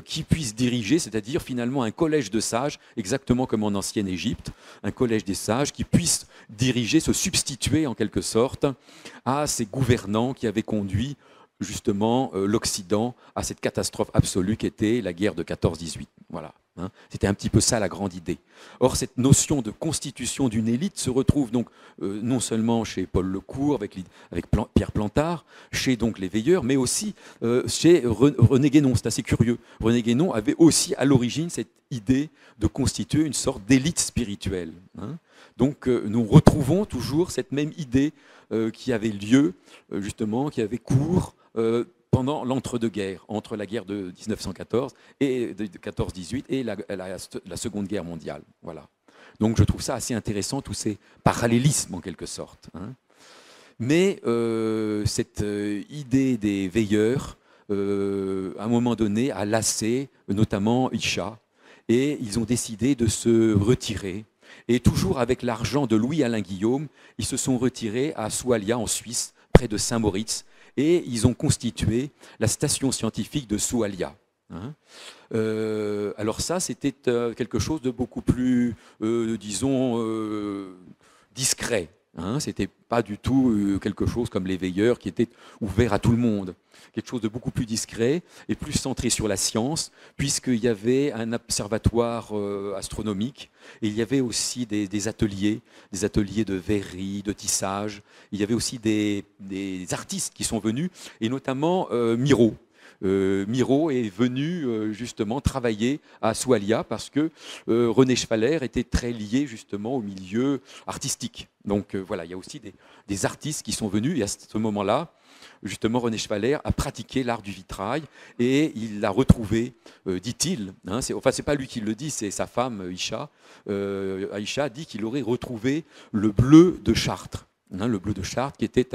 Speaker 1: qui puisse diriger, c'est-à-dire finalement un collège de sages, exactement comme en ancienne Égypte, un collège des sages qui puisse diriger, se substituer en quelque sorte à ces gouvernants qui avaient conduit justement l'Occident à cette catastrophe absolue qu'était la guerre de 14-18. Voilà. Hein. C'était un petit peu ça la grande idée. Or, cette notion de constitution d'une élite se retrouve donc non seulement chez Paul Lecourt, avec Pierre Plantard, chez donc les Veilleurs, mais aussi chez René Guénon. C'est assez curieux. René Guénon avait aussi à l'origine cette idée de constituer une sorte d'élite spirituelle. Hein. Donc, nous retrouvons toujours cette même idée qui avait lieu, justement, qui avait cours pendant l'entre-deux-guerres, entre la guerre de 1914 et de 14-18 et la Seconde Guerre mondiale. Voilà. Donc je trouve ça assez intéressant, tous ces parallélismes en quelque sorte. Hein. Mais cette idée des veilleurs, à un moment donné, a lassé notamment Icha, et ils ont décidé de se retirer. Et toujours avec l'argent de Louis-Alain Guillaume, ils se sont retirés à Soualia, en Suisse, près de Saint-Moritz, et ils ont constitué la station scientifique de Soualia. Hein. Alors ça, c'était quelque chose de beaucoup plus, disons, discret. Hein. Ce n'était pas du tout quelque chose comme les veilleurs qui était ouvert à tout le monde. Quelque chose de beaucoup plus discret et plus centré sur la science, puisqu'il y avait un observatoire astronomique et il y avait aussi des ateliers de verrerie, de tissage. Il y avait aussi des artistes qui sont venus, et notamment Miro. Miro est venu justement travailler à Soualia parce que René Schwaller était très lié justement au milieu artistique. Donc voilà, il y a aussi des artistes qui sont venus, et à ce moment-là, justement, René Schwaller a pratiqué l'art du vitrail et il l'a retrouvé, dit-il. Hein, c'est pas lui qui le dit, c'est sa femme Isha. Aïcha dit qu'il aurait retrouvé le bleu de Chartres. Hein, le bleu de Chartres qui était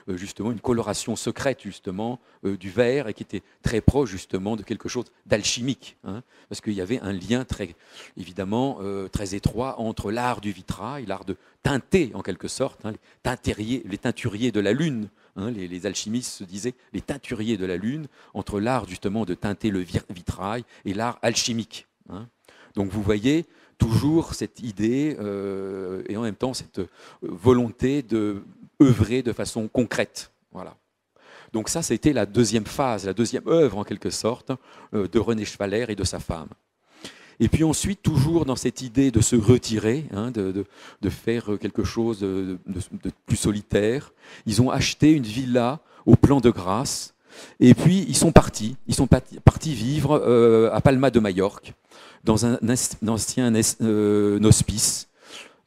Speaker 1: justement une coloration secrète justement du verre et qui était très proche justement de quelque chose d'alchimique. Hein, parce qu'il y avait un lien très, évidemment très étroit entre l'art du vitrail, l'art de teinter en quelque sorte, hein, les teinturiers de la Lune. Hein, les alchimistes se disaient les teinturiers de la Lune, entre l'art justement de teinter le vitrail et l'art alchimique. Hein. Donc vous voyez toujours cette idée et en même temps cette volonté de œuvrer de façon concrète. Voilà. Donc ça, c'était la deuxième phase, la deuxième œuvre en quelque sorte de René Schwaller et de sa femme. Et puis ensuite, toujours dans cette idée de se retirer, hein, de faire quelque chose de plus solitaire, ils ont acheté une villa au Plan de Grâce, et puis ils sont partis vivre à Palma de Majorque, dans un ancien hospice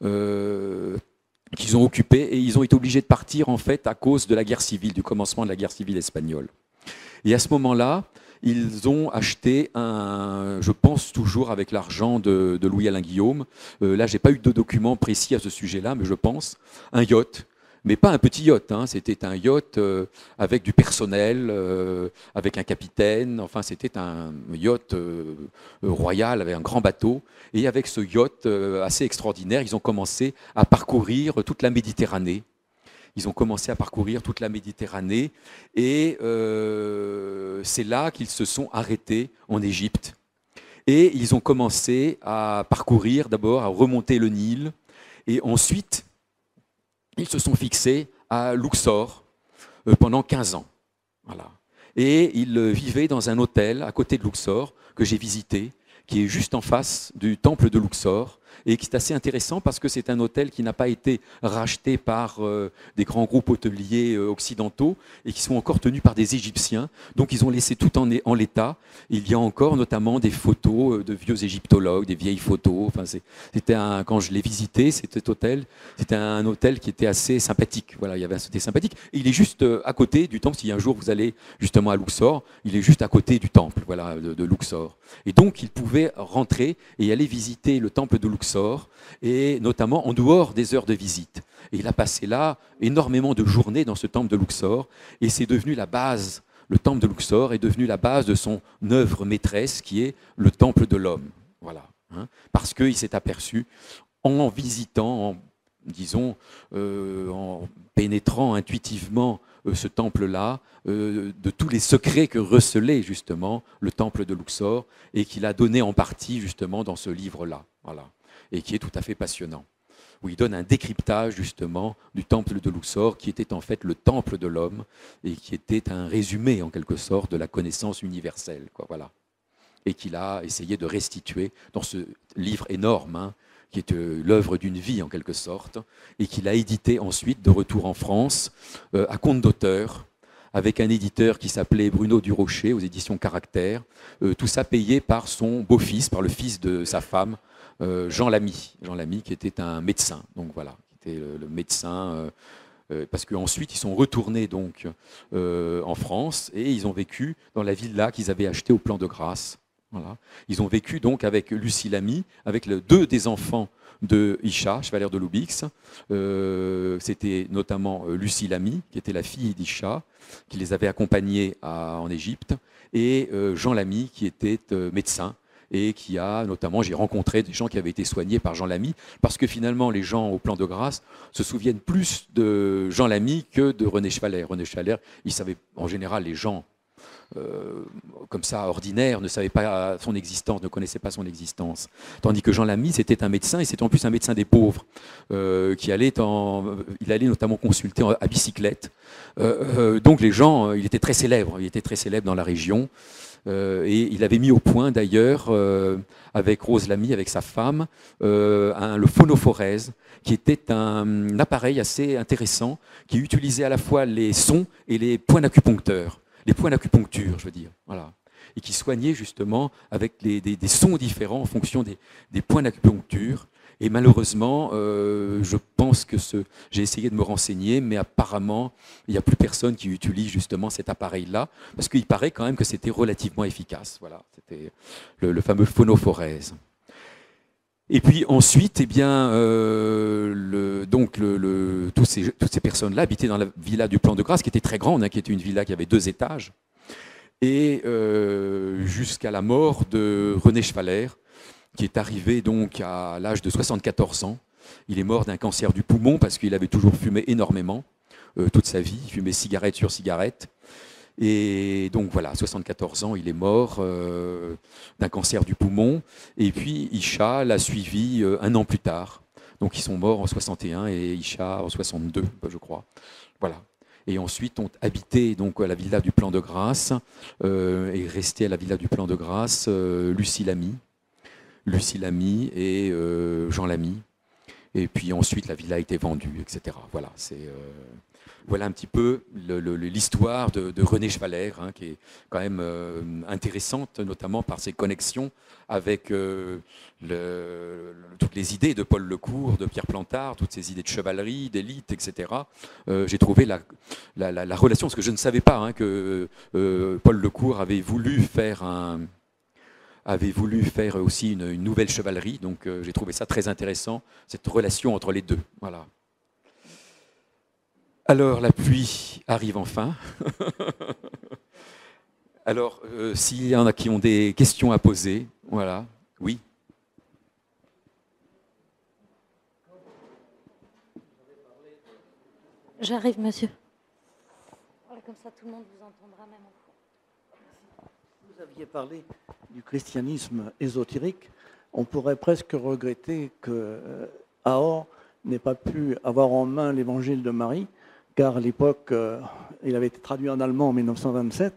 Speaker 1: qu'ils ont occupé, et ils ont été obligés de partir en fait à cause de la guerre civile, du commencement de la guerre civile espagnole. Et à ce moment-là, ils ont acheté je pense toujours avec l'argent de Louis-Alain Guillaume, là je n'ai pas eu de documents précis à ce sujet-là, mais je pense, un yacht, mais pas un petit yacht, hein, c'était un yacht avec du personnel, avec un capitaine, enfin c'était un yacht royal avec un grand bateau, et avec ce yacht assez extraordinaire, ils ont commencé à parcourir toute la Méditerranée. Ils ont commencé à parcourir toute la Méditerranée et c'est là qu'ils se sont arrêtés en Égypte. Et ils ont commencé à parcourir, d'abord à remonter le Nil, et ensuite ils se sont fixés à Luxor pendant 15 ans. Voilà. Et ils vivaient dans un hôtel à côté de Luxor que j'ai visité, qui est juste en face du temple de Luxor, et qui est assez intéressant parce que c'est un hôtel qui n'a pas été racheté par des grands groupes hôteliers occidentaux et qui sont encore tenus par des Égyptiens. Donc ils ont laissé tout en l'état. Il y a encore notamment des photos de vieux égyptologues, des vieilles photos. Enfin, quand je l'ai visité, cet hôtel, c'était un hôtel qui était assez sympathique. Voilà, il y avait un côté sympathique. Et il est juste à côté du temple. Si un jour vous allez justement à Luxor, il est juste à côté du temple, voilà, de Luxor. Et donc ils pouvaient rentrer et aller visiter le temple de Luxor, et notamment en dehors des heures de visite. Et il a passé là énormément de journées dans ce temple de Luxor, et c'est devenu la base, le temple de Luxor est devenu la base de son œuvre maîtresse, qui est le temple de l'homme. Voilà. Hein, parce qu'il s'est aperçu, en visitant, en disons, en pénétrant intuitivement ce temple-là, de tous les secrets que recelait justement le temple de Luxor et qu'il a donné en partie justement dans ce livre-là, voilà, et qui est tout à fait passionnant, où il donne un décryptage justement du temple de Luxor, qui était en fait le temple de l'homme et qui était un résumé en quelque sorte de la connaissance universelle, quoi, voilà, et qu'il a essayé de restituer dans ce livre énorme, hein, qui est l'œuvre d'une vie en quelque sorte, et qu'il a édité ensuite de retour en France à compte d'auteur, avec un éditeur qui s'appelait Bruno Durocher aux éditions Caractère, tout ça payé par son beau-fils, par le fils de sa femme, Jean Lamy, qui était un médecin, donc voilà, qui était le médecin, parce qu'ensuite ils sont retournés donc en France et ils ont vécu dans la villa qu'ils avaient achetée au Plan de Grâce. Voilà. Ils ont vécu donc avec Lucie Lamy, avec deux des enfants de Isha, chevalière de Loubix. C'était notamment Lucie Lamy, qui était la fille d'Isha, qui les avait accompagnés en Égypte, et Jean Lamy, qui était médecin, et qui a notamment, j'ai rencontré des gens qui avaient été soignés par Jean Lamy, parce que finalement les gens au Plan de Grâce se souviennent plus de Jean Lamy que de René Schwaller. René Schwaller, il savait, en général, les gens comme ça, ordinaire, ne savait pas son existence, ne connaissait pas son existence. Tandis que Jean Lamy, c'était un médecin, et c'était en plus un médecin des pauvres, il allait notamment consulter à bicyclette. Donc les gens, il était très célèbre dans la région, et il avait mis au point d'ailleurs, avec Rose Lamy, avec sa femme, le phonophorèse, qui était un appareil assez intéressant, qui utilisait à la fois les sons et les points d'acupuncteur. Les points d'acupuncture, je veux dire, voilà, et qui soignaient justement avec des sons différents en fonction des points d'acupuncture. Et malheureusement, je pense que j'ai essayé de me renseigner, mais apparemment, il n'y a plus personne qui utilise justement cet appareil-là, parce qu'il paraît quand même que c'était relativement efficace. Voilà, c'était le fameux phonophorèse. Et puis ensuite, eh bien, toutes ces personnes-là habitaient dans la villa du Plan de Grâce, qui était très grande, hein, qui était une villa qui avait 2 étages, et jusqu'à la mort de René Schwaller, qui est arrivé donc à l'âge de 74 ans. Il est mort d'un cancer du poumon parce qu'il avait toujours fumé énormément toute sa vie, il fumait cigarette sur cigarette. Et donc voilà, à 74 ans, il est mort d'un cancer du poumon. Et puis Isha l'a suivi un an plus tard. Donc ils sont morts en 61 et Isha en 62, je crois. Voilà. Et ensuite ont habité donc à la villa du Plan de Grâce et resté à la villa du Plan de Grâce Lucie Lamy et Jean Lamy. Et puis ensuite la villa a été vendue, etc. Voilà, voilà un petit peu l'histoire de René Schwaller, hein, qui est quand même intéressante, notamment par ses connexions avec toutes les idées de Paul Lecourt, de Pierre Plantard, toutes ces idées de chevalerie, d'élite, etc. J'ai trouvé la relation, parce que je ne savais pas, hein, que Paul Lecourt avait voulu faire aussi une nouvelle chevalerie, donc j'ai trouvé ça très intéressant, cette relation entre les deux. Voilà. Alors, la pluie arrive enfin. Alors, s'il y en a qui ont des questions à poser, voilà, oui.
Speaker 2: J'arrive, monsieur. Voilà, comme ça, tout le monde vous entendra même en fond.
Speaker 3: Vous aviez parlé du christianisme ésotérique. On pourrait presque regretter que Aor n'ait pas pu avoir en main l'évangile de Marie, car à l'époque, il avait été traduit en allemand en 1927,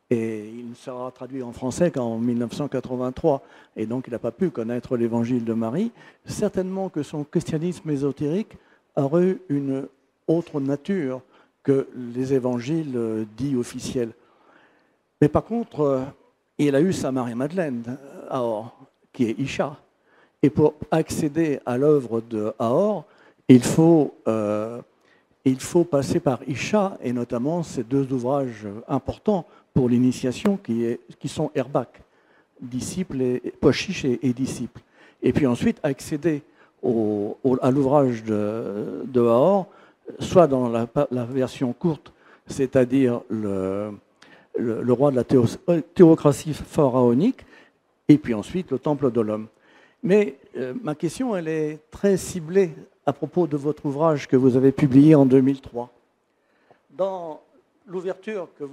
Speaker 3: et il ne sera traduit en français qu'en 1983. Et donc, il n'a pas pu connaître l'évangile de Marie. Certainement que son christianisme ésotérique aurait une autre nature que les évangiles dits officiels. Mais par contre, il a eu sa Marie-Madeleine, Aor, qui est Isha. Et pour accéder à l'œuvre de Aor, il faut passer par Isha, et notamment ces 2 ouvrages importants pour l'initiation qui sont Erbach, disciple, et Pochiche et disciple. Et puis ensuite accéder à l'ouvrage de Aor, soit dans la version courte, c'est-à-dire le roi de la théocratie pharaonique, et puis ensuite le temple de l'homme. Mais ma question, elle est très ciblée à propos de votre ouvrage que vous avez publié en 2003. Dans l'ouverture que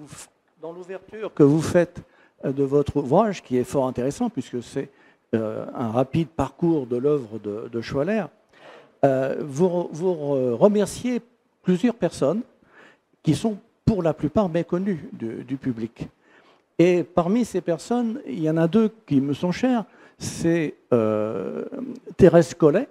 Speaker 3: vous faites de votre ouvrage, qui est fort intéressant puisque c'est un rapide parcours de l'œuvre de Schwaller, vous remerciez plusieurs personnes qui sont pour la plupart méconnues du public. Et parmi ces personnes, il y en a deux qui me sont chères, c'est Thérèse Collet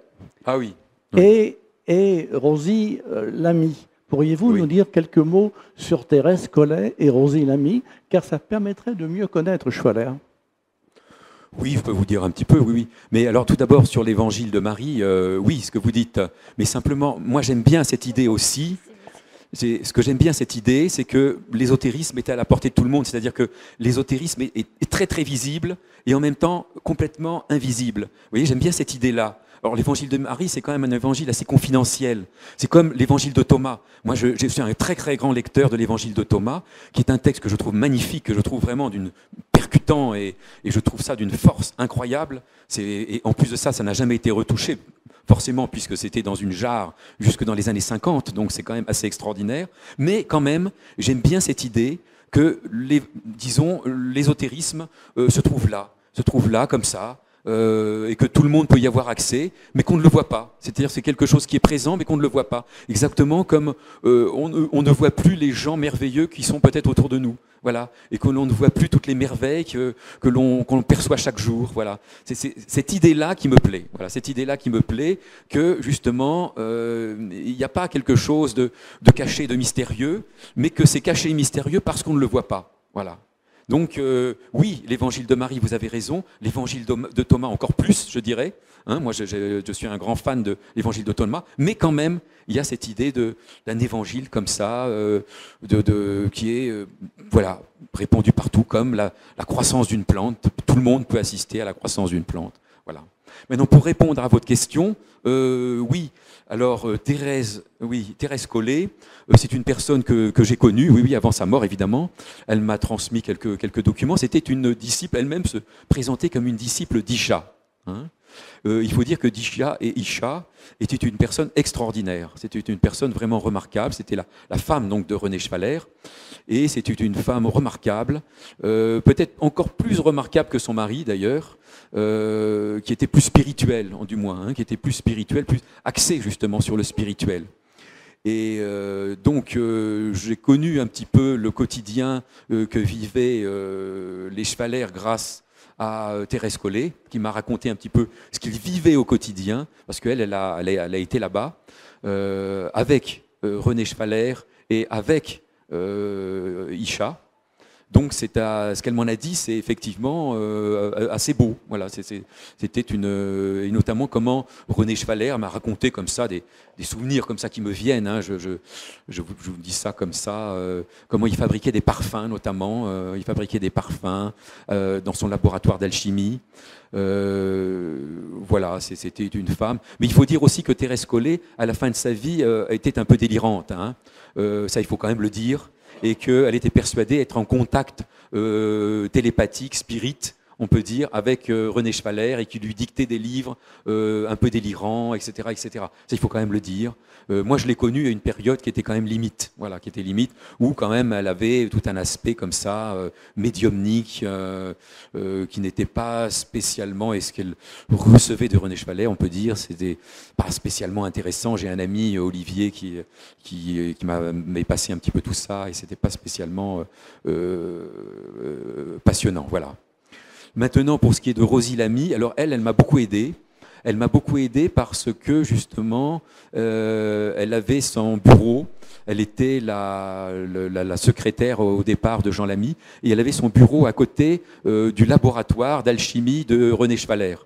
Speaker 3: et Rosie Lamy. Pourriez-vous nous dire quelques mots sur Thérèse Collet et Rosie Lamy, car ça permettrait de mieux connaître Schwaller?
Speaker 1: Oui, je peux vous dire un petit peu, oui. Mais alors tout d'abord sur l'évangile de Marie, oui, ce que vous dites. Mais simplement, moi j'aime bien cette idée aussi. Ce que j'aime bien cette idée, c'est que l'ésotérisme est à la portée de tout le monde. C'est-à-dire que l'ésotérisme est très très visible et en même temps complètement invisible. Vous voyez, j'aime bien cette idée-là. Alors l'évangile de Marie, c'est quand même un évangile assez confidentiel. C'est comme l'évangile de Thomas. Moi, je suis un très très grand lecteur de l'évangile de Thomas, qui est un texte que je trouve magnifique, que je trouve vraiment d'une percutant et je trouve ça d'une force incroyable. Et en plus de ça, ça n'a jamais été retouché, forcément, puisque c'était dans une jarre jusque dans les années 50, donc c'est quand même assez extraordinaire. Mais quand même, j'aime bien cette idée que, disons, l'ésotérisme se trouve là, comme ça, et que tout le monde peut y avoir accès, mais qu'on ne le voit pas. C'est-à-dire c'est quelque chose qui est présent, mais qu'on ne le voit pas. Exactement comme on ne voit plus les gens merveilleux qui sont peut-être autour de nous. Voilà, et que l'on ne voit plus toutes les merveilles qu'on perçoit chaque jour. Voilà, c'est cette idée-là qui me plaît. Voilà, cette idée-là qui me plaît, que justement, il n'y a pas quelque chose de caché, de mystérieux, mais que c'est caché et mystérieux parce qu'on ne le voit pas. Voilà. Donc oui, l'évangile de Marie, vous avez raison, l'évangile de Thomas encore plus, je dirais. Hein, moi, je suis un grand fan de l'évangile de Thomas, mais quand même, il y a cette idée d'un évangile comme ça, qui est voilà, répandu partout, comme la croissance d'une plante. Tout le monde peut assister à la croissance d'une plante. Voilà. Maintenant, pour répondre à votre question, oui. Alors, Thérèse Collet, c'est une personne que j'ai connue, oui, avant sa mort, évidemment. Elle m'a transmis quelques documents. C'était une disciple, elle-même se présentait comme une disciple d'Isha. Hein. Il faut dire que Disha et Isha étaient une personne extraordinaire. C'était une personne vraiment remarquable. C'était la femme donc de René Schwaller. Et c'était une femme remarquable, peut-être encore plus remarquable que son mari d'ailleurs, qui était plus spirituelle, du moins, hein, qui était plus spirituelle, plus axée justement sur le spirituel. Et donc j'ai connu un petit peu le quotidien que vivaient les Schwaller grâce à Thérèse Collet, qui m'a raconté un petit peu ce qu'ils vivaient au quotidien, parce qu'elle elle a été là-bas, avec René Schwaller et avec Isha. Donc ce qu'elle m'en a dit, c'est effectivement assez beau. Voilà, c'était et notamment comment René Schwaller m'a raconté comme ça des souvenirs comme ça qui me viennent. Hein, je vous dis ça comme ça. Comment il fabriquait des parfums, notamment. Il fabriquait des parfums dans son laboratoire d'alchimie. Voilà, c'était une femme. Mais il faut dire aussi que Thérèse Collet, à la fin de sa vie, était un peu délirante. Hein. Ça, il faut quand même le dire. Et qu'elle était persuadée être en contact télépathique, spirit, on peut dire, avec René Schwaller, et qui lui dictait des livres un peu délirants, etc., etc. Ça, il faut quand même le dire. Moi, je l'ai connue à une période qui était quand même limite, voilà, qui était limite, où quand même elle avait tout un aspect comme ça, médiumnique, qui n'était pas spécialement, et ce qu'elle recevait de René Schwaller, on peut dire, c'était pas spécialement intéressant. J'ai un ami, Olivier, qui m'a passé un petit peu tout ça, et c'était pas spécialement passionnant, voilà. Maintenant, pour ce qui est de Rosie Lamy, alors elle m'a beaucoup aidé. Elle m'a beaucoup aidé parce que, justement, elle avait son bureau. Elle était la secrétaire au départ de Jean Lamy. Et elle avait son bureau à côté du laboratoire d'alchimie de René Schwaller.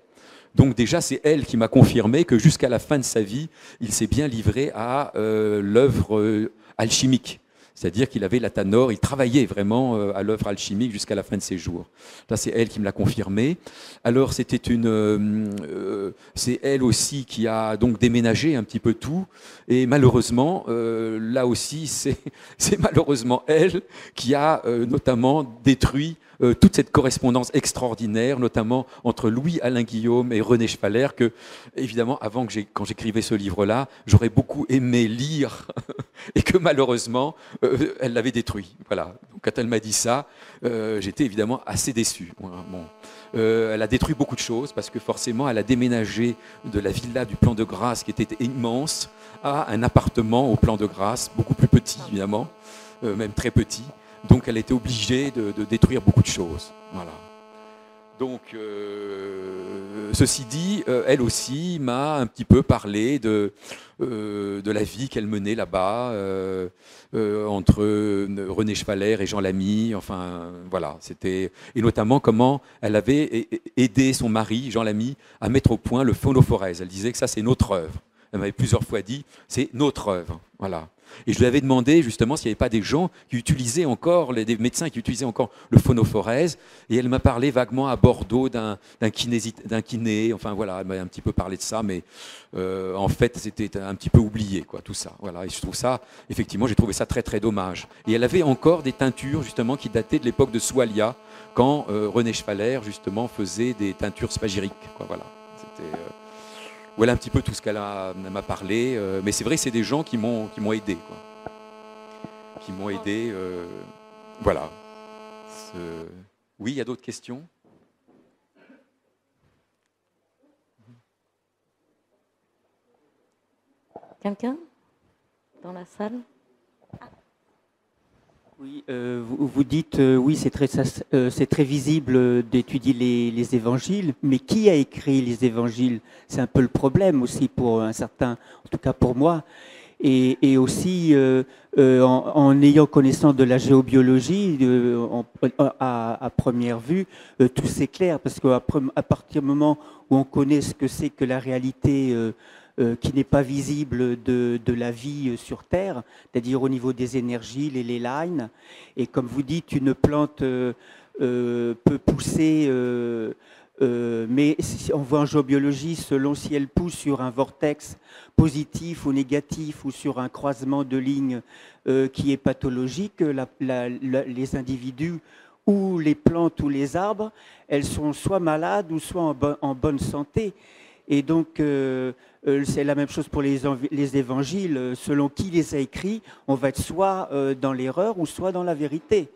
Speaker 1: Donc déjà, c'est elle qui m'a confirmé que jusqu'à la fin de sa vie, il s'est bien livré à l'œuvre alchimique. C'est-à-dire qu'il avait la tanore, il travaillait vraiment à l'œuvre alchimique jusqu'à la fin de ses jours. Ça, c'est elle qui me l'a confirmé. Alors, c'est elle aussi qui a donc déménagé un petit peu tout. Et malheureusement, là aussi, c'est malheureusement elle qui a notamment détruit toute cette correspondance extraordinaire, notamment entre Louis-Alain Guillaume et René Schwaller, que, évidemment, quand j'écrivais ce livre-là, j'aurais beaucoup aimé lire, et que malheureusement, elle l'avait détruit. Voilà. Donc, quand elle m'a dit ça, j'étais évidemment assez déçu. Bon. Elle a détruit beaucoup de choses, parce que forcément, elle a déménagé de la villa du Plan de Grâce, qui était immense, à un appartement au Plan de Grâce, beaucoup plus petit, évidemment, même très petit. Donc elle était obligée de détruire beaucoup de choses. Voilà. Donc, ceci dit, elle aussi m'a un petit peu parlé de la vie qu'elle menait là-bas, entre René Schwaller et Jean Lamy. Enfin, voilà. Et notamment comment elle avait aidé son mari, Jean Lamy, à mettre au point le phonophorèse. Elle disait que ça, c'est notre œuvre. Elle m'avait plusieurs fois dit, c'est notre œuvre. Voilà. Et je lui avais demandé justement s'il n'y avait pas des gens qui utilisaient encore, des médecins qui utilisaient encore le phonophorèse. Et elle m'a parlé vaguement à Bordeaux d'un kiné. Enfin voilà, elle m'a un petit peu parlé de ça, mais en fait c'était un petit peu oublié, quoi, tout ça. Voilà. Et je trouve ça, effectivement, j'ai trouvé ça très très dommage. Et elle avait encore des teintures justement qui dataient de l'époque de Soualia, quand René Schwaller justement faisait des teintures spagyriques. Quoi, voilà. C'était voilà un petit peu tout ce qu'elle m'a parlé. Mais c'est vrai que c'est des gens qui m'ont aidé, quoi. Qui m'ont aidé. Voilà. Oui, il y a d'autres questions?
Speaker 2: Quelqu'un dans la salle?
Speaker 4: Oui, vous dites, oui, c'est très visible d'étudier les évangiles, mais qui a écrit les évangiles? C'est un peu le problème aussi pour un certain, en tout cas pour moi. Et aussi, en ayant connaissance de la géobiologie, à première vue, tout s'éclaire, parce qu'à partir du moment où on connaît ce que c'est que la réalité qui n'est pas visible de la vie sur Terre, c'est-à-dire au niveau des énergies, les lines. Et comme vous dites, une plante peut pousser, mais si on voit en géobiologie, selon si elle pousse sur un vortex positif ou négatif ou sur un croisement de lignes qui est pathologique, les individus ou les plantes ou les arbres, elles sont soit malades ou soit en bonne santé. Et donc, c'est la même chose pour les évangiles. Selon qui les a écrits, on va être soit dans l'erreur ou soit dans la vérité.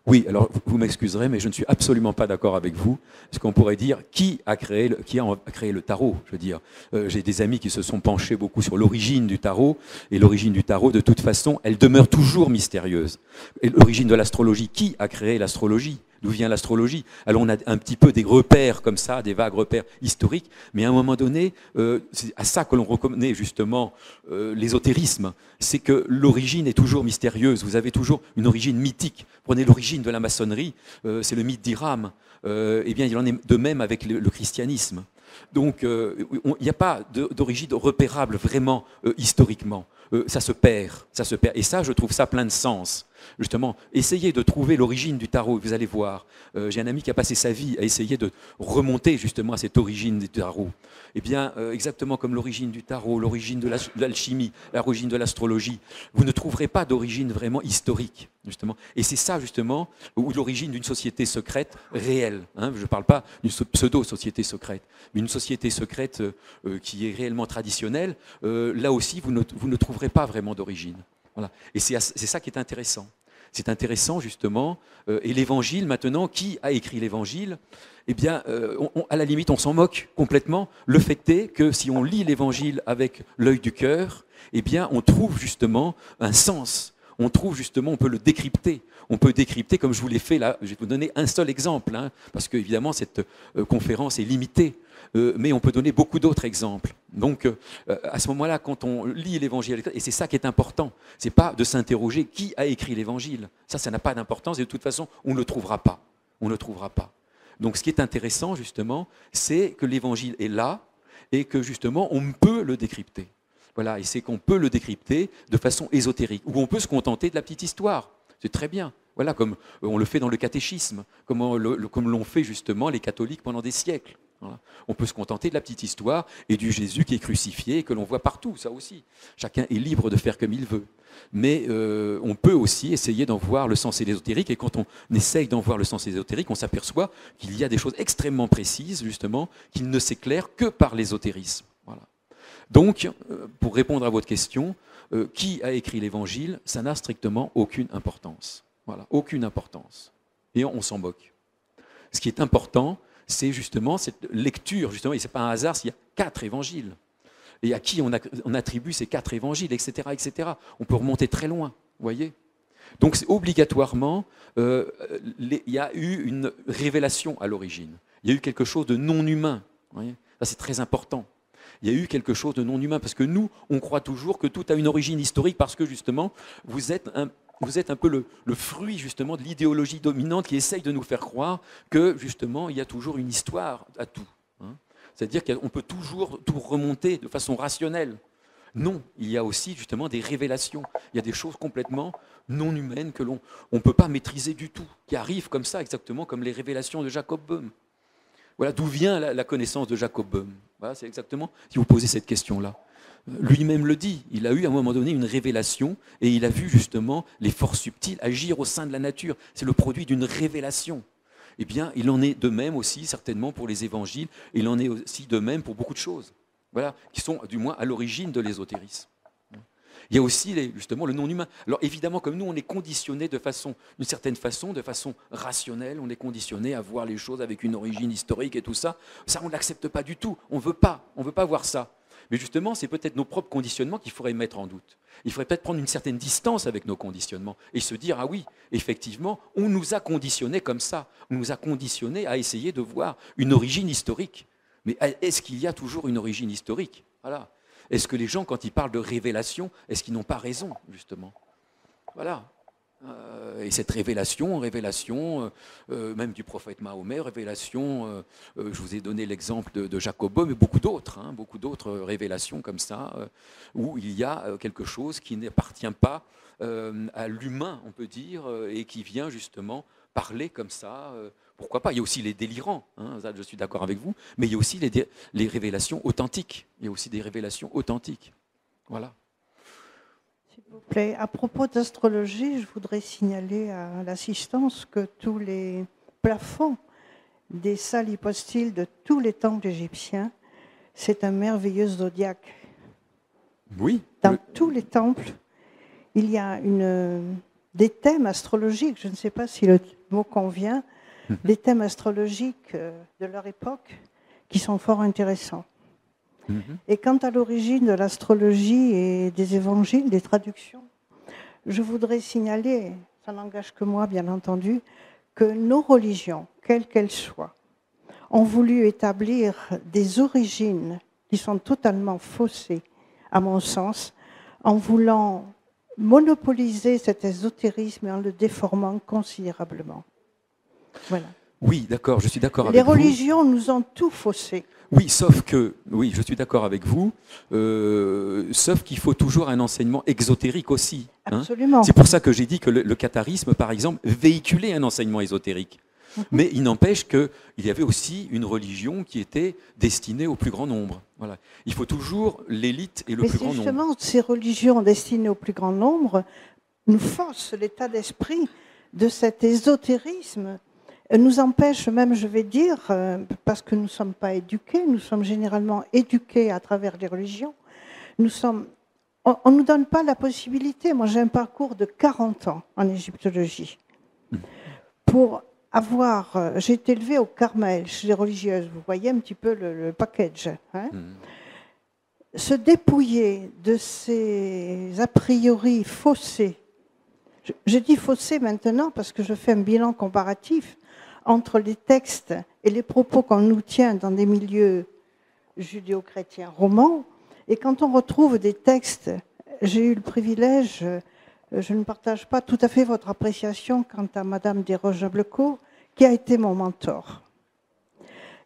Speaker 1: Oui, alors vous m'excuserez, mais je ne suis absolument pas d'accord avec vous, parce qu'on pourrait dire qui a créé le tarot. Je veux dire, j'ai des amis qui se sont penchés beaucoup sur l'origine du tarot, et l'origine du tarot, de toute façon, elle demeure toujours mystérieuse. Et l'origine de l'astrologie, qui a créé l'astrologie? D'où vient l'astrologie? Alors on a un petit peu des repères comme ça, des vagues repères historiques, mais à un moment donné, c'est à ça que l'on reconnaît justement l'ésotérisme, c'est que l'origine est toujours mystérieuse, vous avez toujours une origine mythique. Prenez l'origine de la maçonnerie, c'est le mythe d'Hiram, eh bien il en est de même avec le christianisme. Donc il n'y a pas d'origine repérable vraiment historiquement. Ça se perd. Et ça, je trouve ça plein de sens. Justement, essayez de trouver l'origine du tarot, vous allez voir. J'ai un ami qui a passé sa vie à essayer de remonter justement à cette origine du tarot. Eh bien, exactement comme l'origine du tarot, l'origine de l'alchimie, l'origine de l'astrologie, vous ne trouverez pas d'origine vraiment historique, justement. Et c'est ça, justement, ou l'origine d'une société secrète réelle. Hein. Je ne parle pas d'une pseudo-société secrète, mais une société secrète qui est réellement traditionnelle. Là aussi, vous ne trouverez pas vraiment d'origine. Voilà. Et c'est ça qui est intéressant. C'est intéressant, justement. Et l'Évangile, maintenant, qui a écrit l'Évangile? Eh bien, à la limite, on s'en moque complètement. Le fait est que si on lit l'Évangile avec l'œil du cœur, eh bien, on trouve justement un sens. On peut le décrypter. On peut décrypter, comme je vous l'ai fait là. Je vais vous donner un seul exemple, hein, parce qu'évidemment, cette conférence est limitée. Mais on peut donner beaucoup d'autres exemples. Donc, à ce moment-là, quand on lit l'Évangile, et c'est ça qui est important, c'est pas de s'interroger qui a écrit l'Évangile. Ça n'a pas d'importance, et de toute façon, on ne le trouvera pas. On ne le trouvera pas. Donc, ce qui est intéressant, justement, c'est que l'Évangile est là, et que, justement, on peut le décrypter. Voilà, et c'est qu'on peut le décrypter de façon ésotérique, ou on peut se contenter de la petite histoire. C'est très bien. Voilà, comme on le fait dans le catéchisme, comme l'ont fait justement les catholiques pendant des siècles. Voilà. On peut se contenter de la petite histoire et du Jésus qui est crucifié et que l'on voit partout, ça aussi. Chacun est libre de faire comme il veut. Mais on peut aussi essayer d'en voir le sens ésotérique, et quand on essaye d'en voir le sens ésotérique, on s'aperçoit qu'il y a des choses extrêmement précises, justement, qu'il ne s'éclairent que par l'ésotérisme. Voilà. Donc, pour répondre à votre question, qui a écrit l'Évangile, ça n'a strictement aucune importance. Voilà, aucune importance. Et on s'en moque. Ce qui est important, c'est justement cette lecture, justement, et ce n'est pas un hasard s'il y a 4 évangiles. Et à qui on attribue ces 4 évangiles, etc., etc. On peut remonter très loin, vous voyez. Donc, obligatoirement, il y a eu une révélation à l'origine. Il y a eu quelque chose de non humain. Vous voyez. Ça, c'est très important. Il y a eu quelque chose de non humain, parce que nous, on croit toujours que tout a une origine historique, parce que justement, vous êtes un peu le fruit justement de l'idéologie dominante qui essaye de nous faire croire que justement, il y a toujours une histoire à tout. Hein. C'est-à-dire qu'on peut toujours tout remonter de façon rationnelle. Non, il y a aussi justement des révélations. Il y a des choses complètement non humaines que l'on ne peut pas maîtriser du tout, qui arrivent comme ça, exactement comme les révélations de Jacob Böhm. Voilà d'où vient la connaissance de Jacob Böhm. Voilà, c'est exactement, si vous posez cette question-là. Lui-même le dit, il a eu à un moment donné une révélation et il a vu justement les forces subtiles agir au sein de la nature. C'est le produit d'une révélation. Eh bien, il en est de même aussi, certainement, pour les évangiles, et il en est aussi de même pour beaucoup de choses, voilà, qui sont du moins à l'origine de l'ésotérisme. Il y a aussi justement le non-humain. Alors évidemment, comme nous, on est conditionné d'une certaine façon, de façon rationnelle, on est conditionné à voir les choses avec une origine historique et tout ça. Ça, on ne l'accepte pas du tout. On ne veut pas voir ça. Mais justement, c'est peut-être nos propres conditionnements qu'il faudrait mettre en doute. Il faudrait peut-être prendre une certaine distance avec nos conditionnements et se dire, ah oui, effectivement, on nous a conditionnés comme ça. On nous a conditionnés à essayer de voir une origine historique. Mais est-ce qu'il y a toujours une origine historique? Voilà. Est-ce que les gens, quand ils parlent de révélation, est-ce qu'ils n'ont pas raison, justement? Voilà. Et cette révélation, même du prophète Mahomet, révélation, je vous ai donné l'exemple de Jacob Böhm, mais beaucoup d'autres révélations comme ça, où il y a quelque chose qui n'appartient pas à l'humain, on peut dire, et qui vient justement parler comme ça. Pourquoi pas? Il y a aussi les délirants, hein, ça, je suis d'accord avec vous, mais il y a aussi les révélations authentiques. Il y a aussi des révélations authentiques. Voilà.
Speaker 5: S'il vous plaît, à propos d'astrologie, je voudrais signaler à l'assistance que tous les plafonds des salles hypostyles de tous les temples égyptiens, c'est un merveilleux zodiaque.
Speaker 1: Oui.
Speaker 5: Dans tous les temples, il y a des thèmes astrologiques, je ne sais pas si le mot convient, des thèmes astrologiques de leur époque qui sont fort intéressants. Et quant à l'origine de l'astrologie et des évangiles, des traductions, je voudrais signaler, ça n'engage que moi bien entendu, que nos religions, quelles qu'elles soient, ont voulu établir des origines qui sont totalement faussées, à mon sens, en voulant monopoliser cet ésotérisme et en le déformant considérablement. Voilà.
Speaker 1: Oui, d'accord, je suis d'accord avec vous.
Speaker 5: Les religions nous ont tout faussé.
Speaker 1: Oui, sauf que, oui, je suis d'accord avec vous, sauf qu'il faut toujours un enseignement exotérique aussi.
Speaker 5: Absolument.
Speaker 1: C'est pour ça que j'ai dit que le catharisme, par exemple, véhiculait un enseignement ésotérique. Mais il n'empêche qu'il y avait aussi une religion qui était destinée au plus grand nombre. Voilà. Il faut toujours l'élite et le plus grand nombre.
Speaker 5: Mais justement, ces religions destinées au plus grand nombre nous faussent l'état d'esprit de cet ésotérisme, nous empêchent même, je vais dire, parce que nous ne sommes pas éduqués, nous sommes généralement éduqués à travers les religions, on ne nous donne pas la possibilité. Moi, j'ai un parcours de 40 ans en égyptologie. J'ai été élevée au Carmel, chez les religieuses. Vous voyez un petit peu le package. Hein. Se dépouiller de ces a priori faussés. Je dis faussés maintenant parce que je fais un bilan comparatif entre les textes et les propos qu'on nous tient dans des milieux judéo-chrétiens romans. Et quand on retrouve des textes, j'ai eu le privilège, je ne partage pas tout à fait votre appréciation quant à Madame Desroches-Jablecourt, qui a été mon mentor.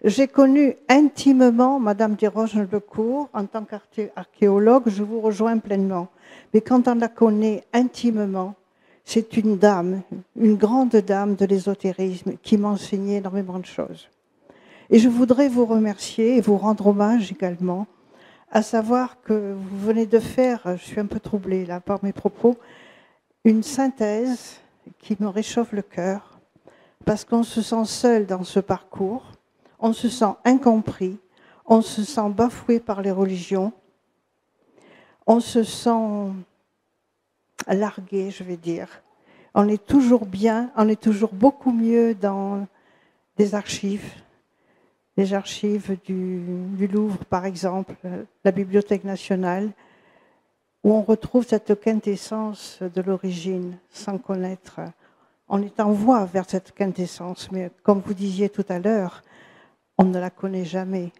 Speaker 5: J'ai connu intimement Madame Desroches-Lecourt en tant qu'archéologue, je vous rejoins pleinement. Mais quand on la connaît intimement, c'est une dame, une grande dame de l'ésotérisme qui m'a enseigné énormément de choses. Et je voudrais vous remercier et vous rendre hommage également, à savoir que vous venez de faire, je suis un peu troublée là par mes propos, une synthèse qui me réchauffe le cœur, parce qu'on se sent seul dans ce parcours, on se sent incompris, on se sent bafoué par les religions, on se sent largué, je vais dire. On est toujours bien, on est toujours beaucoup mieux dans des archives. Les archives du Louvre, par exemple, la Bibliothèque nationale, où on retrouve cette quintessence de l'origine, sans connaître. On est en voie vers cette quintessence, mais comme vous disiez tout à l'heure, on ne la connaît jamais,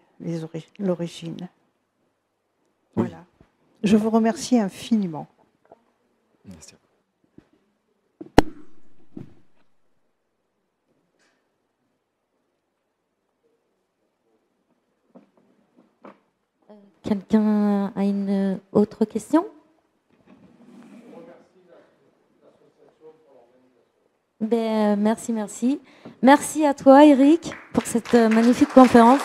Speaker 5: l'origine. Voilà. Je vous remercie infiniment.
Speaker 1: Merci.
Speaker 2: Quelqu'un a une autre question? Merci. Merci à toi, Eric, pour cette magnifique conférence.